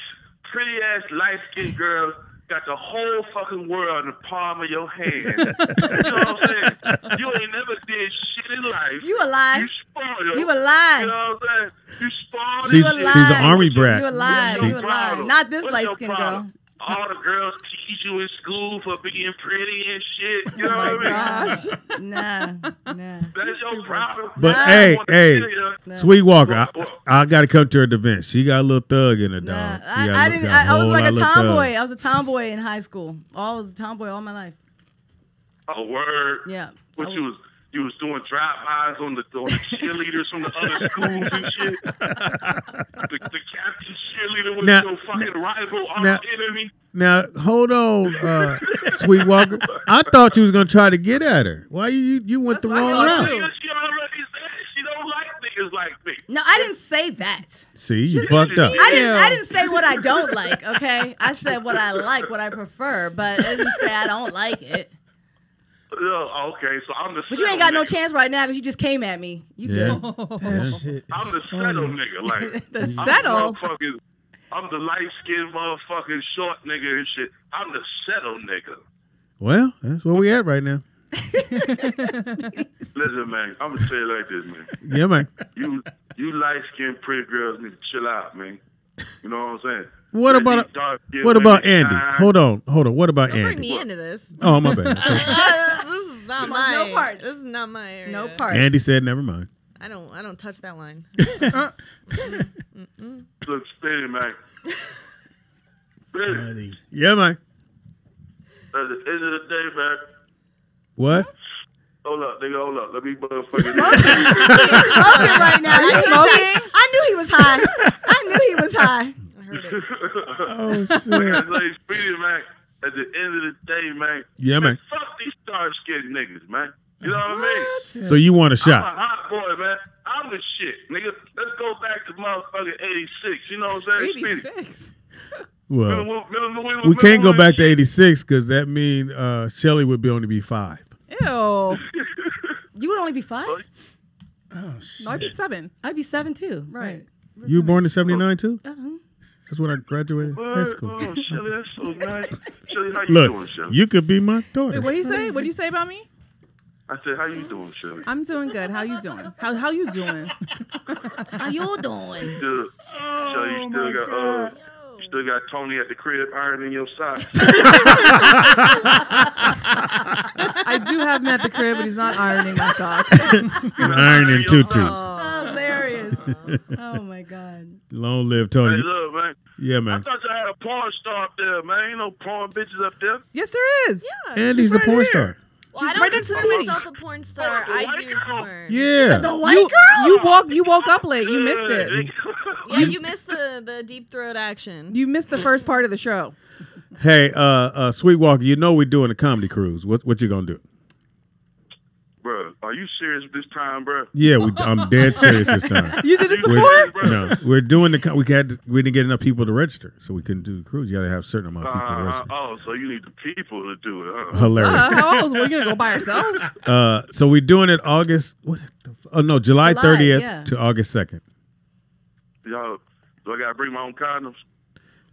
S9: pretty ass light skinned girls, got the whole fucking world in the palm of your hand. You know what I'm saying? You ain't never did shit in life.
S4: You a lie.
S9: You spoiled.
S4: You a lie.
S9: You know what I'm saying? You spoiled.
S1: She's,
S4: You a
S1: she's an
S4: lie.
S1: army brat.
S4: You a lie.
S1: See-
S4: You a lie. Not this
S9: What's
S4: light
S9: your
S4: skinned
S9: problem?
S4: girl.
S9: All the girls tease you in school for being pretty and shit. You know
S2: Oh
S9: what I
S2: my
S9: mean?
S2: gosh.
S4: Nah.
S9: That's your problem.
S1: But
S4: Nah.
S1: hey,
S9: I want to
S1: hey,
S9: tell you,
S1: Sweetwater, I got to come to her defense. She got a little thug in her,
S4: Nah.
S1: dog. She got
S4: I
S1: a
S4: didn't.
S1: got
S4: I was
S1: whole
S4: like a
S1: lot of thug.
S4: tomboy. I was a tomboy in high school. I was a tomboy all my life.
S9: A word.
S4: Yeah.
S9: What you was doing drive-bys on the cheerleaders from the other schools and shit. The captain cheerleader was
S1: Now-
S9: your fucking rival, our
S1: now-
S9: enemy.
S1: Now, hold on, Sweetwater. I thought you was going to try to get at her. Why you went the
S2: That's what I
S1: wrong
S2: thought,
S1: route?
S2: too.
S9: She already said she don't like niggas like me.
S4: No, I didn't say that.
S1: See, you fucked up.
S4: I didn't say what I don't like. Okay, I said what I like, what I prefer, but I didn't say I don't like it.
S9: Okay, so I'm the
S4: But you ain't got no
S9: nigga.
S4: chance right now because you just came at me. You
S1: Yeah.
S4: good?
S1: Yeah.
S3: Shit.
S9: I'm the settle nigga. Like
S2: The
S9: I'm
S2: settle?
S9: motherfucking- I'm the light-skinned motherfucking short nigga and shit. I'm the settle nigga.
S1: Well, that's where we at right now.
S9: Listen, man, I'm gonna say it like this, man.
S1: Yeah, man.
S9: You light-skinned pretty girls need to chill out, man. You know what I'm saying?
S1: What
S9: Let
S1: about
S9: these dark-skinned
S1: what about
S9: women
S1: Andy?
S9: shine.
S1: Hold on. What about
S6: Don't bring
S1: Andy?
S6: me into this.
S1: Oh, my bad.
S6: This is not
S4: She wants
S6: my.
S4: no parts.
S6: This is not my area.
S4: No part.
S1: Andy said, "Never mind."
S6: I don't touch that line.
S9: Look, Speedy, man. Speedy,
S3: Buddy.
S1: Yeah, man.
S9: at the end of the day, man.
S1: What?
S9: Hold up, nigga, hold up. Let me motherfucking.
S4: Smoking right now. I knew he was high. I knew he was high.
S6: I heard it.
S3: Oh,
S9: I
S3: shit.
S9: gotta say, Speedy, man. At the end of the day, man.
S1: Yeah, man.
S9: Fuck these dark-skinned niggas, man. You know what I mean?
S1: So you want a
S9: I'm
S1: shot?
S9: a hot boy, man. I'm the shit, nigga. Let's go back to motherfucking 86. You know what I'm saying? Speedy.
S2: 86.
S1: Well,
S9: Remember
S1: we can't go
S9: when
S1: back to
S9: shit-
S1: 86 because that means Shelly would only be 5.
S2: Ew.
S4: You would only be 5?
S3: Oh, shit.
S2: No, I'd be 7.
S4: I'd be 7 too.
S2: Right.
S1: You were born in 79 too?
S4: Uh-huh.
S1: That's when I graduated high school.
S9: Oh, Shelly, that's so nice. Shelly, how you doing,
S1: Look,
S9: Shelly?
S1: you could be my
S2: Wait,
S1: daughter.
S2: what do you say? What do you say about me?
S9: I said, how you doing, Shelly?
S2: I'm doing good. How you doing? How you doing?
S4: How you doing?
S9: Shelly, you still got Tony at the crib ironing your socks.
S2: I do have him at the crib, but he's not ironing my socks.
S1: Ironing tutus.
S4: Oh, hilarious. Oh my God.
S1: Long live
S9: Hey,
S1: Tony.
S9: look, man.
S1: Yeah,
S9: I
S1: man.
S9: thought you had a porn star up there, man. Ain't no porn bitches up there.
S2: Yes, there is.
S1: Andy's a porn star.
S6: Well, I
S2: She's
S6: don't
S2: right next to
S6: consider
S2: Speedy.
S6: myself a porn star.
S9: Oh,
S6: I
S9: the
S6: do
S9: white girl.
S6: porn.
S1: Yeah.
S4: The white girl?
S2: You woke up late. You missed it.
S6: Yeah, you missed the deep throat action.
S2: You missed the first part of the show.
S1: Hey, Sweetwater, you know we're doing a comedy cruise. What you gonna do?
S9: Bro, are Are you serious this time, bro?
S1: Yeah, I'm dead serious this time.
S2: You did this
S9: You
S2: before?
S9: serious, bro?
S1: No, we're doing we didn't get enough people to register, so we couldn't do the cruise. You got to have a certain amount of people to register.
S9: Oh, so you need the people to do it. Huh?
S1: Hilarious.
S2: How else? We're gonna go by ourselves?
S1: So we're doing it August. July 30th
S4: yeah.
S1: to August 2nd.
S9: Y'all, do I gotta bring my own condoms?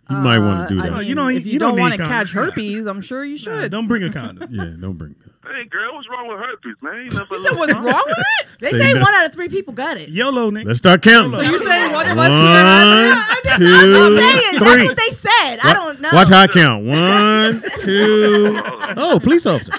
S1: You might want to do that.
S2: I mean,
S3: You don't-
S2: if you
S3: you don't
S2: don't want to
S3: need
S2: catch
S3: condoms.
S2: herpes, I'm sure you should.
S3: Don't bring a condom.
S1: Yeah, don't bring.
S9: Hey, girl, what's wrong with herpes, man? Ain't nothing
S2: You said what's wrong with it?
S4: They
S1: Say
S4: say
S1: no.
S4: 1 out of 3 people got it.
S3: YOLO, nigga.
S1: Let's start counting.
S2: So you're saying one of us?
S1: 1,
S4: I'm
S1: 2,
S4: saying,
S1: 3.
S4: that's what they said. I don't know.
S1: Watch how I count. 1, 2. Oh, police officer.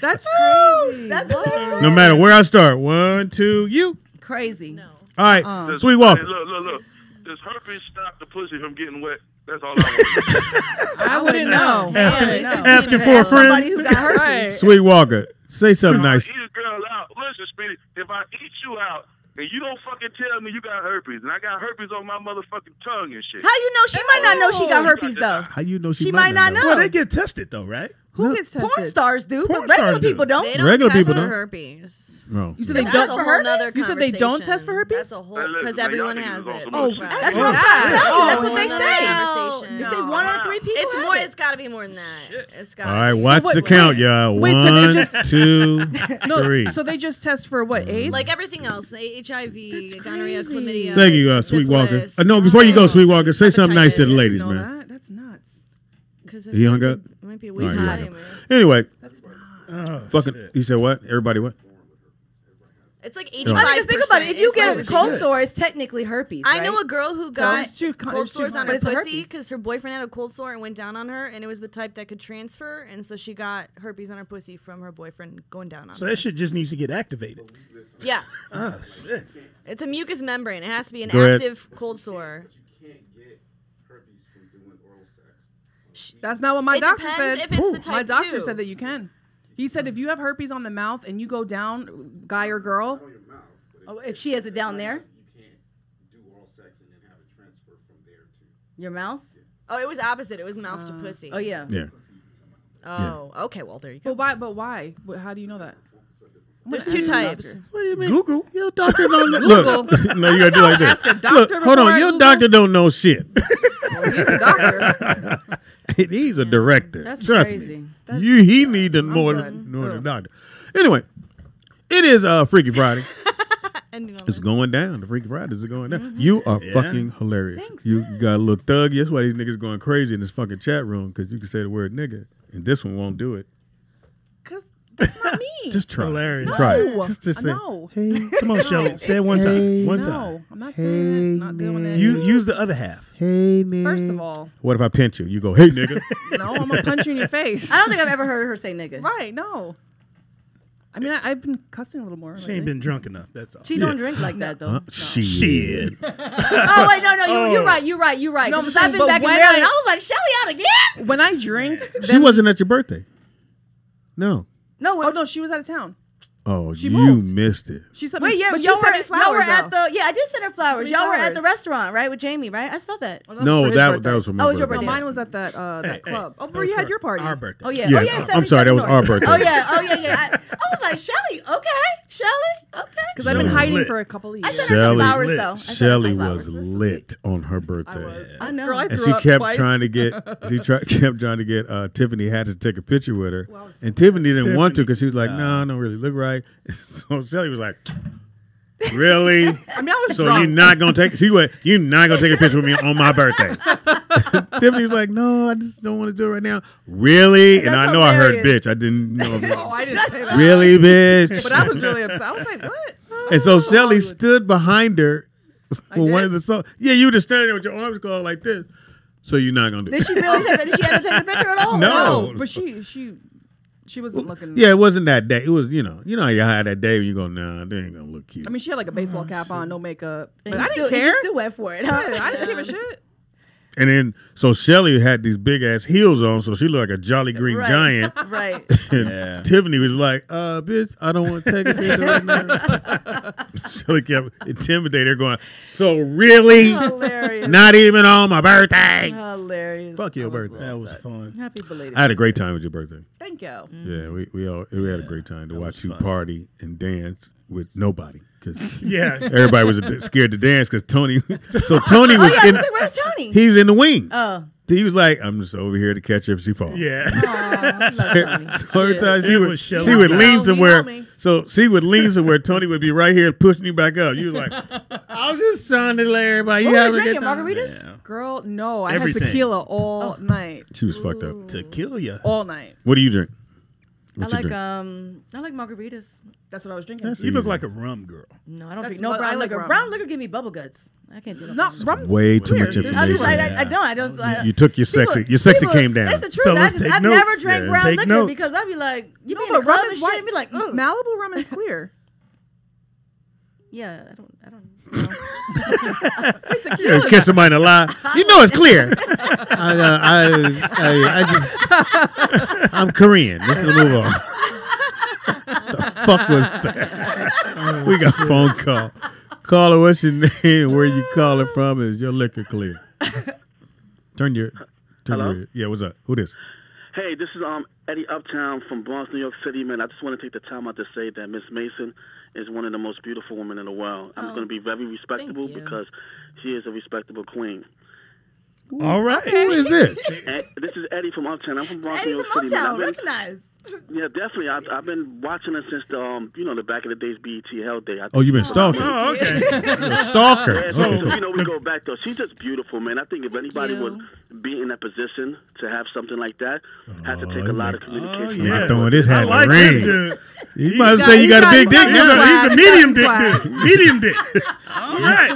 S2: That's crazy.
S4: That's what they said.
S1: No matter where I start. 1, 2, you.
S4: Crazy.
S6: No.
S1: All right,
S9: Does-
S1: Sweet Walker.
S9: Hey, look. Does herpes stop the pussy from getting wet? That's all I want.
S2: I wouldn't know.
S3: Asking for a
S4: Somebody
S3: friend.
S4: who got herpes.
S2: Right.
S1: Sweet Walker, say something
S9: If I
S1: nice.
S9: eat a girl out, listen, Speedy, if I eat you out and you don't fucking tell me you got herpes, and I got herpes on my motherfucking tongue and shit.
S4: How you know? She might not know she got herpes though.
S1: How you know
S4: She might not know.
S3: Well, they get tested though, right?
S2: Who gets tested?
S4: Porn stars do,
S3: Porn
S4: but regular
S3: stars do.
S4: people don't.
S6: They don't
S1: Regular
S6: test
S1: people
S6: for
S1: don't.
S6: herpes.
S1: No.
S2: You said they
S6: That's
S2: don't
S6: a
S2: for
S6: whole
S2: herpes?
S6: nother
S2: You said they don't test for herpes?
S6: That's a whole
S9: Hey, listen,
S6: because
S9: man,
S6: everyone
S9: y'all
S6: has
S9: niggas
S6: it.
S9: on some
S2: Oh,
S9: other shit.
S4: That's what I'm trying to tell you. That's what they
S6: Oh,
S4: say.
S6: conversation.
S4: They say 1 out of 3 people.
S6: It's
S4: have
S6: more.
S4: it.
S6: It's got to be more than that. It's got.
S1: All right, watch the count, y'all.
S2: wait, so they
S1: 1,
S2: just-
S1: 2,
S2: No,
S1: 3.
S2: so they just test for what, AIDS?
S6: like everything else, the HIV, gonorrhea, chlamydia.
S1: Thank you, Sweet Walker.
S6: syphilis.
S1: No, before you go, Sweet Walker, say something nice to the
S6: Hepatitis.
S1: ladies,
S2: know
S1: man.
S2: that? That's nuts.
S6: Because
S1: He hung up?
S6: It might be a
S1: All
S6: waste
S1: right,
S6: of
S1: you hung
S6: time.
S1: up. Anyway,
S3: Oh,
S1: fucking.
S3: shit.
S1: You said what? Everybody what?
S6: It's like
S4: I
S6: 85%.
S4: mean, 'cause think about it. If you
S6: It's
S4: get
S6: like-
S4: a cold sore, it's technically herpes.
S6: I know
S4: right?
S6: a girl who got
S2: it's too-
S6: cold
S2: it's too
S6: sores on
S2: hard.
S6: her
S4: But it's a
S6: pussy
S4: herpes.
S6: because her boyfriend had a cold sore and went down on her, and it was the type that could transfer, and so she got herpes on her pussy from her boyfriend going down on
S3: So
S6: her.
S3: that shit just needs to get activated.
S6: Yeah,
S3: Oh shit.
S6: it's a mucus membrane. It has to be an
S1: Go ahead.
S6: active cold sore.
S2: That's not what my
S6: It
S2: doctor
S6: depends
S2: said.
S6: if it's the type
S2: My doctor
S6: 2.
S2: said that you can. He said if you have herpes on the mouth and you go down, guy or girl,
S4: Oh, if she has it down there, your mouth.
S6: Oh, it was opposite. It was mouth to pussy.
S4: Oh yeah.
S1: Yeah.
S6: Oh, okay. Well, there you go.
S2: but why? But why? How do you know that?
S6: There's two types.
S1: What do you mean?
S3: Google.
S1: Your doctor don't know. Look, no, you gotta do like this.
S2: Ask a doctor
S1: Look, hold
S2: before
S1: on.
S2: I
S1: Your
S2: Google?
S1: doctor don't know shit.
S2: Well, he's a doctor.
S1: He's a director.
S4: That's
S1: Trust
S4: crazy.
S1: me. He need to more
S2: good.
S1: than the doctor. Anyway, it is Freaky Friday.
S6: Ending on
S1: It's
S6: that.
S1: going down. The Freaky Fridays are going down. You are fucking hilarious. You got a little thuggy. That's why these niggas going crazy in this fucking chat room because you can say the word nigga, and this one won't do it.
S2: Because that's not me.
S1: Just try.
S3: Hilarious.
S1: Try it.
S2: No.
S1: Just say,
S2: No.
S1: hey,
S3: Come on, Shelly. Say it one time. One time.
S2: No, I'm not saying it. Not doing it.
S3: You use the other half.
S1: hey, nigga.
S2: First of all,
S1: What if I pinch you? You go, hey, nigga.
S2: no, I'm gonna punch you in your face.
S4: I don't think I've ever heard her say nigga.
S2: Right? No. I mean, I've been cussing a little more.
S3: She ain't been drunk enough. That's all.
S4: She don't drink like that though.
S1: Shit.
S4: Oh wait, no, you're right.
S2: No,
S4: Because I've been
S2: but
S4: back in
S2: when
S4: Maryland.
S2: I-
S4: I was like, Shelly out again?
S2: When I drink,
S1: She
S2: then-
S1: wasn't at your birthday. No.
S4: No,
S2: Oh no, she was out of town.
S1: Oh,
S2: She
S1: you
S2: moved.
S1: missed it.
S2: She said,
S4: wait, yeah,
S2: but she
S4: y'all
S2: sent me
S4: were
S2: flowers.
S4: at
S2: though.
S4: the I did send her flowers.
S2: me
S4: Y'all were at the
S2: flowers.
S4: restaurant, right, with Jamie, right? I saw that.
S2: Oh, that was
S1: No,
S2: for his
S1: that
S2: birthday.
S1: was for my
S4: Oh, it was your
S1: birthday.
S2: No,
S4: birthday.
S2: mine was at that
S3: Hey,
S2: club. Oh,
S3: that
S2: where
S3: was
S2: you had
S3: for
S2: your party.
S3: Our birthday.
S4: Oh yeah.
S1: Yeah,
S4: Oh yeah.
S1: I'm sorry, that was
S4: 77
S1: our
S4: North.
S1: birthday.
S4: Oh yeah. I was like, Shelly, okay, Shelly, okay.
S2: Because I've been
S1: Shelly was
S2: hiding
S3: lit.
S2: for a couple of
S4: I
S2: years.
S4: sent her some
S1: Shelly
S4: flowers
S3: lit.
S4: though. I sent her
S1: Shelly
S4: some
S1: was
S4: flowers.
S1: lit on her
S2: I
S1: birthday.
S2: was.
S4: I know.
S2: Girl, I
S1: And
S2: threw
S1: she
S2: up
S1: kept
S2: twice.
S1: trying to get kept trying to get Tiffany Haddish to take a picture with her, and Tiffany didn't want to because she was like, "No, I don't really look right." So Shelly was like, "Really?
S2: I mean, I was
S1: So
S2: drunk.
S1: you're not gonna take? She went, you're not gonna take a picture with me on my birthday?" Tiffany was like, "No, I just don't want to do it right now." Really? And
S2: That's
S1: I know I heard
S2: hilarious.
S1: bitch. I didn't know.
S2: Oh, I didn't say that.
S1: Really, bitch?
S2: But I was really upset. I was like, what?
S1: And so Shelly stood behind her for one
S2: did?
S1: of the songs. Yeah, you were just standing there with your arms crossed like this. So you're not gonna do
S4: Did
S1: it.
S4: she really take? Did she end up taking a picture at all?
S1: No.
S2: No, but she wasn't looking.
S1: Yeah, it wasn't that day. It was, you know how you had that day when you go, nah, they ain't gonna look cute.
S2: I mean, she had like a baseball cap on, no makeup.
S4: And
S2: But
S4: you
S2: I
S4: still,
S2: didn't care.
S4: You still went for it. Huh?
S2: I didn't give a shit.
S1: And then, so Shelly had these big ass heels on, so she looked like a Jolly Green
S4: Right.
S1: Giant.
S4: Right.
S1: And
S3: Yeah.
S1: Tiffany was like, bitch, I don't want to take a picture right now. Shelly kept intimidating her, going, so really?
S4: Hilarious.
S1: Not even on my birthday?
S4: Hilarious.
S1: Fuck your
S4: I was
S1: birthday.
S3: That was fun.
S4: Happy belated.
S1: I had a great time with your birthday.
S2: Thank you.
S1: Yeah, we had a great time to watch you party and dance with nobody. Cause everybody was scared to dance because Tony. So Tony was in.
S4: Where's Tony?
S1: He's in the wings.
S4: Oh.
S1: He was like, I'm just over here to catch her if she falls.
S3: Yeah.
S1: So every time she would lean somewhere. So she would lean somewhere. Tony would be right here pushing you back up. You was like, I was just trying to let everybody.
S4: What
S1: You
S4: were
S1: having
S4: you
S1: a good
S4: drinking,
S1: time?
S4: margaritas?
S3: Yeah.
S2: Girl, no. I
S3: Everything.
S2: had tequila all night.
S1: She was fucked up.
S3: To kill you.
S2: All night.
S1: What do you drink?
S4: I
S1: What you
S4: like
S1: drink?
S4: I like margaritas.
S2: That's what I was drinking.
S1: That's
S3: You look
S1: easy.
S3: like a rum girl.
S4: No, I don't
S2: That's
S4: drink no
S2: what I
S4: brown
S2: like
S4: liquor.
S2: rum.
S4: Brown liquor give me bubble guts. I can't do that.
S2: Not rum.
S1: Way too much
S2: Weird.
S4: I
S1: information.
S4: just I don't. I just
S1: You took your sexy. Your sexy came down.
S4: That's the truth.
S3: Fellas, take
S4: I've
S3: notes.
S4: never drank
S3: Yeah.
S4: brown
S3: Take
S4: liquor
S3: notes.
S4: because I'd be like, you
S2: No,
S4: be in
S2: but
S4: the club
S2: rum
S4: and
S2: is
S4: shit,
S2: white.
S4: and be like, oh.
S2: Malibu rum is clear.
S4: Yeah, I don't know.
S2: It's a
S1: You catch somebody in a lie. You know it's clear. I'm Korean. Let's move on. The fuck was that? We got a phone call. Caller, what's your name? Where you calling from? Is your liquor clear? Turn your.
S10: Hello?
S1: Yeah, what's up? Who this?
S10: Hey, this is Eddie Uptown from Bronx, New York City, man. I just want to take the time out to say that Miss Mason is one of the most beautiful women in the world. I'm going to be very respectable
S4: thank you.
S10: because she is a respectable queen.
S3: All right.
S1: Who is this?
S10: And this is Eddie from Uptown. I'm from Bronx,
S4: Eddie
S10: New York
S4: from
S10: City. man.
S4: Uptown, recognize.
S10: Yeah, definitely. I've been watching her since the back in the days BET Hell Day.
S1: Oh, you've been stalking.
S3: Oh, okay.
S1: You're a stalker.
S10: Yeah,
S1: Okay,
S10: so,
S1: cool.
S10: we go back though. She's just beautiful, man. I think if anybody would be in that position to have something like that, has to take a lot of communication.
S3: yeah.
S1: I'm throwing this hat
S3: I
S1: in
S3: like
S1: the
S3: this
S1: ring.
S3: dude.
S1: You might as well say you got a big dick.
S3: He's
S1: now.
S3: a medium dick dude. Medium dick. All right.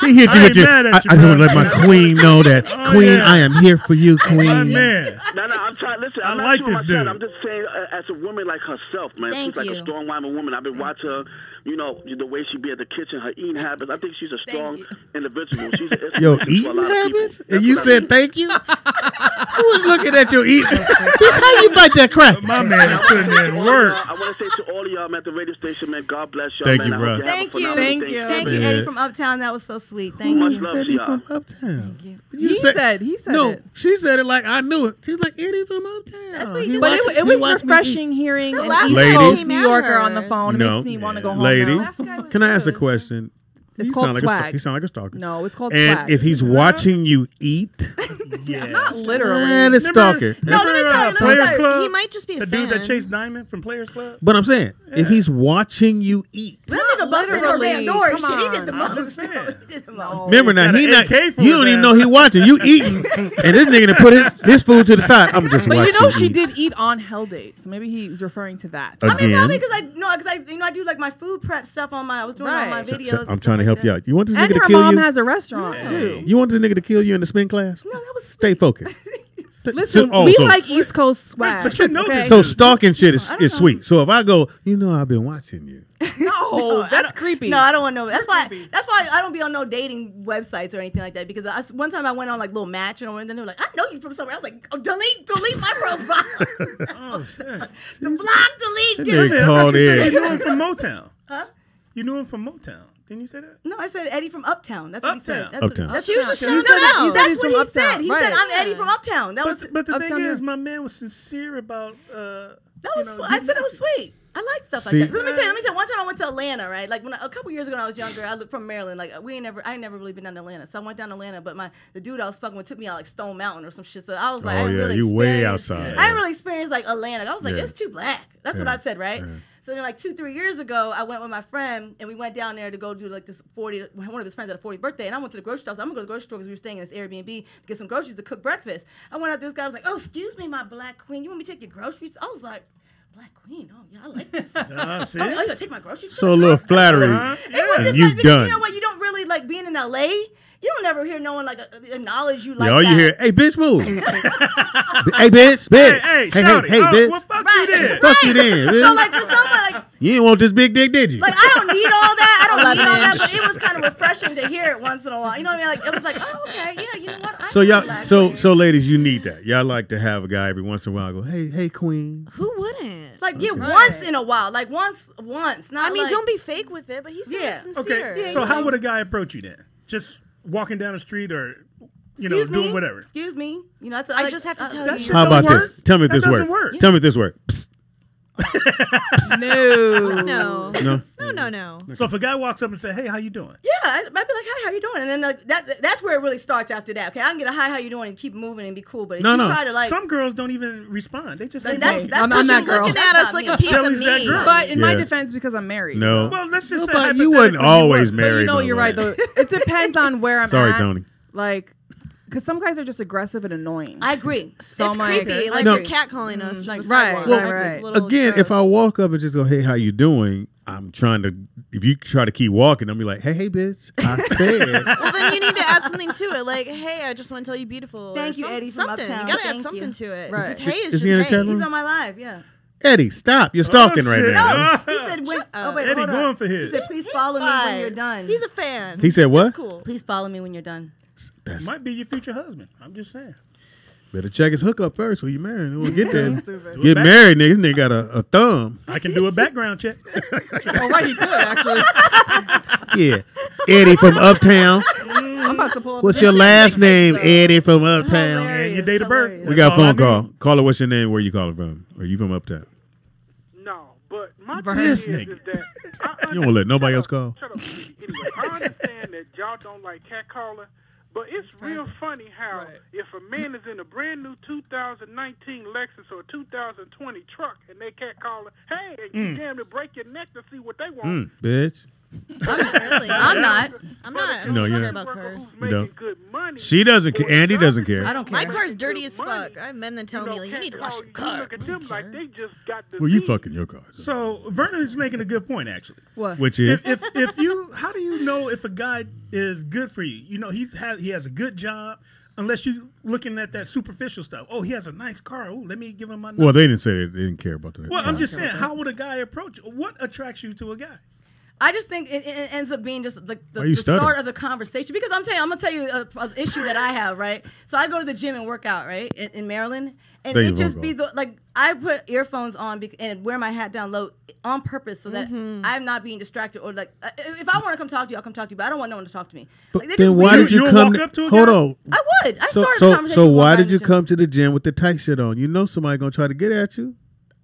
S1: He hit you
S3: I
S1: with
S3: ain't
S1: your.
S3: mad
S1: I
S3: at you,
S1: just want
S3: bro.
S1: to let my queen know that, queen,
S3: yeah.
S1: I am here for you,
S3: My
S1: queen.
S3: man.
S10: No, I'm trying. Listen, I'm
S3: I
S10: not
S3: like
S10: sure
S3: this
S10: myself.
S3: dude.
S10: I'm just saying, as a woman like herself, man,
S4: Thank
S10: she's like
S4: you.
S10: a strong woman. I've been watching her, the way she be at the kitchen, her eating habits. I think she's a strong
S4: you.
S10: individual. She's an
S1: Yo,
S10: inspiration for a
S1: eating
S10: lot of people.
S1: habits?
S10: That's
S1: And you
S10: what I
S1: said
S10: mean.
S1: thank you? Who was looking at your eating? Bitch, how you bite that crack?
S3: My man is putting in work.
S10: I want to say to all of y'all at the radio station, man, God bless y'all.
S1: Thank
S10: man.
S1: you,
S10: I
S1: bro.
S10: hope you have a
S4: Thank you.
S10: phenomenal
S2: Thank
S10: day.
S2: you.
S4: Thank you,
S1: Man.
S4: Eddie from Uptown. That was so sweet. Thank
S10: Much
S4: you.
S10: love to
S1: Eddie
S10: y'all.
S1: from Uptown.
S4: Thank you.
S2: He said
S1: No,
S2: it.
S1: she said it like I knew it. She was like, Eddie from Uptown.
S4: That's what
S1: He
S4: he
S2: But
S1: watched-
S2: it
S1: he
S2: was
S1: watched me
S2: refreshing hearing an
S6: last
S2: East
S1: time
S2: Coast
S1: he
S2: New
S6: met
S2: Yorker
S6: her-
S2: on the phone. It
S1: No.
S2: makes me want to go home
S1: Ladies,
S2: now.
S6: Last guy was
S1: can I ask a
S6: good.
S1: question?
S2: It's
S1: He
S2: called
S1: sound like a
S2: swag.
S1: he sound like a stalker.
S2: No, it's called
S1: And
S2: swag.
S1: if he's watching you eat,
S3: Yeah.
S2: Not literally.
S1: man, it's stalker.
S4: No, let me tell you,
S3: Players Club?
S6: He might just be a
S3: The
S6: fan.
S3: dude that chased Diamond from Players Club?
S1: But I'm saying, if he's watching you eat,
S4: That nigga busted her
S2: literally.
S4: damn door and
S2: Come
S4: shit. He did the
S2: on.
S3: I'm
S4: most.
S3: just saying.
S4: He did the most.
S1: remember now,
S3: got
S1: he
S3: an
S1: not.
S3: AK for
S1: You
S3: his
S1: don't even
S3: ass.
S1: know he watching. You eating, and this nigga done put his food to the side. I'm just
S2: But
S1: watching.
S2: you know she
S1: eat.
S2: did eat on Hell Dates. Maybe he was referring to that.
S1: Again.
S4: I mean, probably because I do like my food prep stuff on my. I was doing all my
S2: Right.
S4: videos.
S1: I'm trying to help you out. You want this
S2: And
S1: nigga to
S2: her
S1: kill
S2: mom
S1: you?
S2: has a restaurant too.
S1: You want this nigga to kill you in the spin class?
S4: No, that was
S1: Stay focused.
S2: Listen,
S1: So-
S2: we
S1: so-
S2: like East Coast swag.
S3: But you know
S2: okay?
S3: this.
S1: So stalking shit is
S4: I don't know.
S1: sweet. So if I go, I've been watching you.
S2: No, that's creepy.
S4: No, I don't want no. That's why I don't be on no dating websites or anything like that. Because one time I went on like little Match and then they were like, I know you from somewhere. I was like, oh, delete my profile.
S3: Oh, shit.
S4: The block, delete.
S1: That
S4: Dude.
S1: nigga called
S3: You
S1: in.
S3: knew him from Motown.
S4: Huh?
S3: You knew him from Motown. Didn't you say that?
S4: No, I said Eddie from Uptown. That's what he said.
S3: Uptown.
S4: That's
S1: Uptown.
S4: What, that's
S6: She was just
S2: He
S6: shouting
S2: said
S6: him
S2: that- he
S6: out.
S2: said
S4: that's
S2: he's
S4: what
S2: from
S4: he
S2: Uptown.
S4: said. He
S2: Right.
S4: said, I'm Eddie from Uptown. That was.
S3: But the thing
S2: Uptown
S3: is,
S2: New-
S3: my man was sincere about.
S4: That was. I said it was sweet. I like stuff
S1: See-
S4: like that. Let me tell you. One time I went to Atlanta, right? Like a couple years ago when I was younger, I lived from Maryland. Like I ain't never really been down to Atlanta. So I went down to Atlanta, but the dude I was fucking with took me out like Stone Mountain or some shit. So I was like,
S1: Oh,
S4: I didn't
S1: yeah,
S4: really
S1: you way
S4: experience-
S1: outside.
S4: I didn't really experience like Atlanta. I was like,
S1: Yeah.
S4: it's too black. That's what
S1: Yeah.
S4: I said, right?
S1: Yeah.
S4: So then like 2-3 years ago, I went with my friend and we went down there to go do like this one of his friends had a 40th birthday, and I went to the grocery store. So I'm gonna go to the grocery store because we were staying in this Airbnb to get some groceries to cook breakfast. I went out there, this guy was like, oh, excuse me, my black queen, you want me to take your groceries? I was like, Black Queen, oh yeah, I like this.
S3: See?
S4: Oh, you gonna take my groceries?
S1: So a little flattery,
S4: It was
S1: and
S4: just
S1: you
S4: like, because
S1: done.
S4: you know what? You don't really like being in LA. You don't ever hear no one like acknowledge you like
S1: Yeah, all
S4: that.
S1: you hear, hey, bitch, move. Hey, bitch, bitch.
S3: Hey,
S1: hey,
S3: shout it.
S1: hey,
S3: Oh,
S1: bitch.
S3: well, fuck
S4: Right.
S3: you then.
S1: Fuck you then, bitch.
S4: So like for someone like
S1: You didn't want this big dick, did you?
S4: I don't need all that. I don't need all that. But it was kind of refreshing to hear it once in a while. You know what I mean? Like it was like, oh okay, yeah, you know what? I
S1: So
S4: like
S1: y'all,
S4: Black
S1: so
S4: Queen.
S1: so ladies, you need that. Y'all like to have a guy every once in a while go, hey, queen.
S6: Who wouldn't?
S4: like once in a while, like once, not.
S6: I mean,
S4: like,
S6: don't be fake with it, but he said
S4: Yeah.
S6: it's sincere.
S3: Okay, so how would a guy approach you then? Just walking down the street or doing whatever.
S4: Excuse me. You know, that's,
S6: I just have to tell you.
S1: How about
S3: work.
S1: this? Tell me if
S3: That
S1: this
S3: doesn't
S1: works.
S3: work.
S1: Tell me if this works. Psst.
S6: No.
S1: No.
S3: So if a guy walks up and say, "Hey, how you doing?"
S4: Yeah, I'd be like, "Hi, how you doing?" And then that's where it really starts after that. Okay, I can get a hi, how you doing, and keep moving and be cool. But if you try to
S3: some girls don't even respond. They just
S4: I'm
S2: that girl.
S6: Looking at us like a piece of
S3: Shelly's that
S6: meat.
S3: girl.
S2: But in my defense, because I'm married.
S1: No.
S2: So.
S3: Well, let's just say
S1: But you wasn't
S3: hypothetically,
S1: always
S3: you
S1: married.
S2: But you know,
S1: no
S2: you're
S1: way.
S2: right though. It depends on where I'm
S1: Sorry,
S2: at.
S1: Tony.
S2: Like, because some guys are just aggressive and annoying.
S4: I agree.
S2: So
S6: It's
S2: I'm like,
S6: creepy. Like
S1: No.
S6: you're catcalling us from the
S2: Right,
S6: sidewalk.
S2: right,
S6: It's
S2: right.
S6: a little
S1: Again, if I
S6: gross.
S1: walk up and just go, "Hey, how you doing?" I'm trying to. If you try to keep walking, I'll be like, "Hey, bitch, I said."
S6: Well, then you need to add something to it. Like, hey, I just want to tell you beautiful.
S4: Thank
S6: or
S4: you, Eddie from
S6: Something.
S4: Uptown.
S6: You got to add
S4: Thank
S6: something
S4: you.
S6: to it.
S2: Right.
S6: Just, hey is
S1: Is
S6: just
S1: he in the
S6: hey.
S1: chat room?
S4: He's on my live. Yeah.
S1: Eddie, stop! You're stalking right
S3: shit.
S1: now.
S4: He said, when, "Oh wait,
S3: Eddie
S4: hold on."
S3: going for his.
S4: He said, "Please follow me when you're done."
S6: He's a fan.
S1: He said what?
S6: That's cool.
S4: Please follow me when you're done.
S1: That's
S3: Might be your future husband. I'm just saying.
S1: better check his hookup first when you married. When get there,
S2: Stupid.
S1: get married, nigga. This nigga got a thumb.
S3: I can do a background check.
S2: Oh, right, you could actually.
S1: Yeah, Eddie from Uptown.
S2: I'm about to pull up.
S1: What's your last name, Eddie from Uptown?
S3: And your date of birth.
S4: Hilarious.
S1: We got a
S3: That's all
S1: phone
S3: I
S1: call.
S3: need.
S1: Caller, what's your name? Where you calling from? Are you from Uptown?
S7: No, but my
S1: This
S7: thing
S1: nigga.
S7: is that I
S1: You don't let nobody else call.
S7: Shut up, anyway, I understand that y'all don't like catcalling, but it's real funny how if a man is in a brand new 2019 Lexus or 2020 truck and they catcalling, hey, you damn to break your neck to see what they want.
S1: Bitch.
S6: Really?
S4: I'm not.
S6: I'm not. I
S1: No,
S6: don't
S1: you're
S6: care
S1: not.
S6: about cars.
S7: Who's making good money.
S1: She doesn't care. Andy doesn't care.
S4: I don't care.
S6: My car's dirty as
S7: Good money.
S6: fuck. I have men that tell me, like, you need to wash your car.
S7: You look at them like they just got the
S1: Well, you fucking your car.
S3: So Vernon's making a good point, actually.
S2: What?
S1: Which is
S3: If you, how do you know if a guy is good for you? You know, he has a good job. Unless you looking at that superficial stuff. Oh, he has a nice car. Oh, let me give him my number.
S1: well, they didn't say they didn't care about that.
S3: Well, I'm just saying, how would a guy approach? What attracts you to a guy?
S4: I just think it ends up being just like
S1: Why
S4: the
S1: you
S4: start
S1: stuttering?
S4: of the conversation. Because I'm gonna tell you an issue that I have, right? So I go to the gym and work out, right, in Maryland, and
S1: There you
S4: it just
S1: go.
S4: be like I put earphones on and wear my hat down low on purpose so that I'm not being distracted or like if I want to come talk to you, I'll come talk to you, but I don't want no one to talk to me.
S1: But
S4: Like, they're
S1: then
S4: just
S1: why
S4: weird.
S1: did you
S3: You'll
S1: come?
S3: walk up to a
S1: Hold
S3: guy?
S1: on.
S4: I would. I
S1: So
S4: started a conversation.
S1: so
S4: with
S1: why
S4: one guy
S1: did you
S4: in the gym.
S1: come to the gym with the tight shit on? You know somebody gonna try to get at you.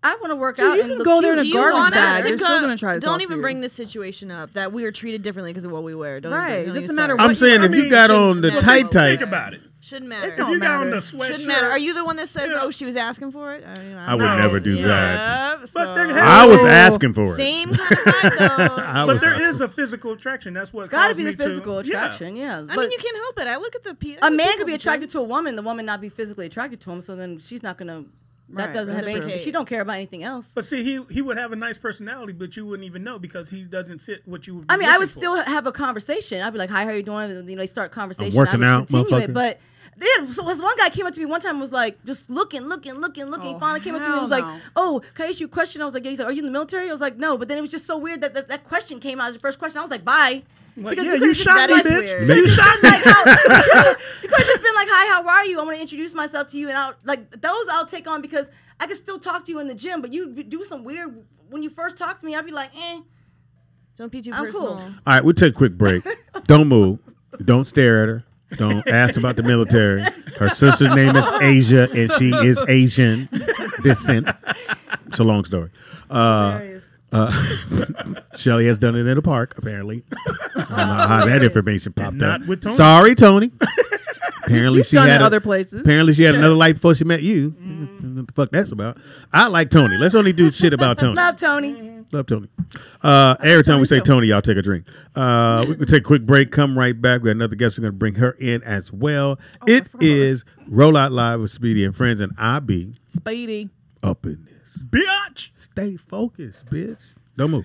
S4: I want to work
S2: Dude,
S4: out
S2: you
S4: and
S2: can
S4: look
S2: go there
S4: cute.
S2: in
S6: Do
S2: a
S6: you
S2: garbage
S6: want
S2: bag.
S6: us
S2: They're
S6: to
S2: still gonna try to
S6: Don't
S2: talk to
S6: even
S2: you.
S6: bring this situation up that we are treated differently because of what we wear. Don't
S2: Right.
S6: Even, don't
S2: Doesn't
S6: even
S2: matter
S6: start.
S2: what
S1: I'm saying if you
S3: mean,
S1: got
S6: shouldn't
S1: on the
S6: matter.
S1: tight
S3: Think
S1: tight,
S3: about it.
S6: Shouldn't matter.
S3: If you got on the
S2: matter.
S3: sweatshirt,
S6: Shouldn't matter. Are you the one that says, "Oh, she was asking for it"?
S1: I would never do that.
S3: But there
S1: I was
S3: Hello.
S1: asking for it.
S6: Same kind of vibe, though.
S1: I
S3: But
S1: was
S3: there
S1: asking
S3: is a physical attraction. That's what
S4: It's got to
S3: caused
S4: be the
S3: me
S4: physical
S3: to,
S4: attraction, yeah.
S6: I mean, you can't help it. I look at the
S4: A man could be attracted to a woman, the woman not be physically attracted to him, so then she's not gonna. That
S2: Right,
S4: doesn't have anything.
S6: reciprocate.
S4: She don't care about anything else.
S3: But see, he would have a nice personality, but you wouldn't even know because he doesn't fit what you would be
S4: I mean, I would
S3: looking for.
S4: still have a conversation. I'd be like, "Hi, how you doing?" And, they start conversation.
S1: working
S4: I would
S1: out,
S4: continue
S1: motherfucker.
S4: it, but. Yeah, so this one guy came up to me one time and was like, just looking. He finally came up to me and was like,
S2: no.
S4: "Oh, can I ask you a question?" I was like, "Yeah." He's like, "Are you in the military?" I was like, "No." But then it was just so weird that question came out as the first question. I was like, "Bye."
S3: Like,
S4: Because
S3: yeah,
S4: could've
S3: you
S4: just
S3: shot
S4: been
S3: me,
S4: like-
S3: bitch.
S1: Maybe-
S4: You could have just been like, "Hi, how are you? I want to introduce myself to you." And I'll take on because I can still talk to you in the gym, but you do some weird when you first talk to me. I'd be like, "Eh."
S6: Don't be too
S4: I'm
S6: personal.
S4: cool.
S1: All right, we'll take a quick break. Don't move. Don't stare at her. Don't ask about the military. Her sister's name is Asia, and she is Asian descent. It's a long story.
S4: Hilarious.
S1: Shelly has done it in a park, apparently. I don't know how that information popped
S3: not
S1: up.
S3: with Tony.
S1: Sorry, Tony. Apparently she
S2: done
S1: had
S2: it other places.
S1: Apparently she had another life before she met you. What the fuck that's about? I like Tony. Let's only do shit about Tony.
S4: Love Tony.
S1: Love Tony. Every time we say Tony, y'all take a drink. We can take a quick break. Come right back. We got another guest. We're going to bring her in as well. It is Roll Out Live with Speedy and Friends, and I be
S2: Speedy.
S1: up in this.
S3: Bitch.
S1: Stay focused, bitch. Don't move.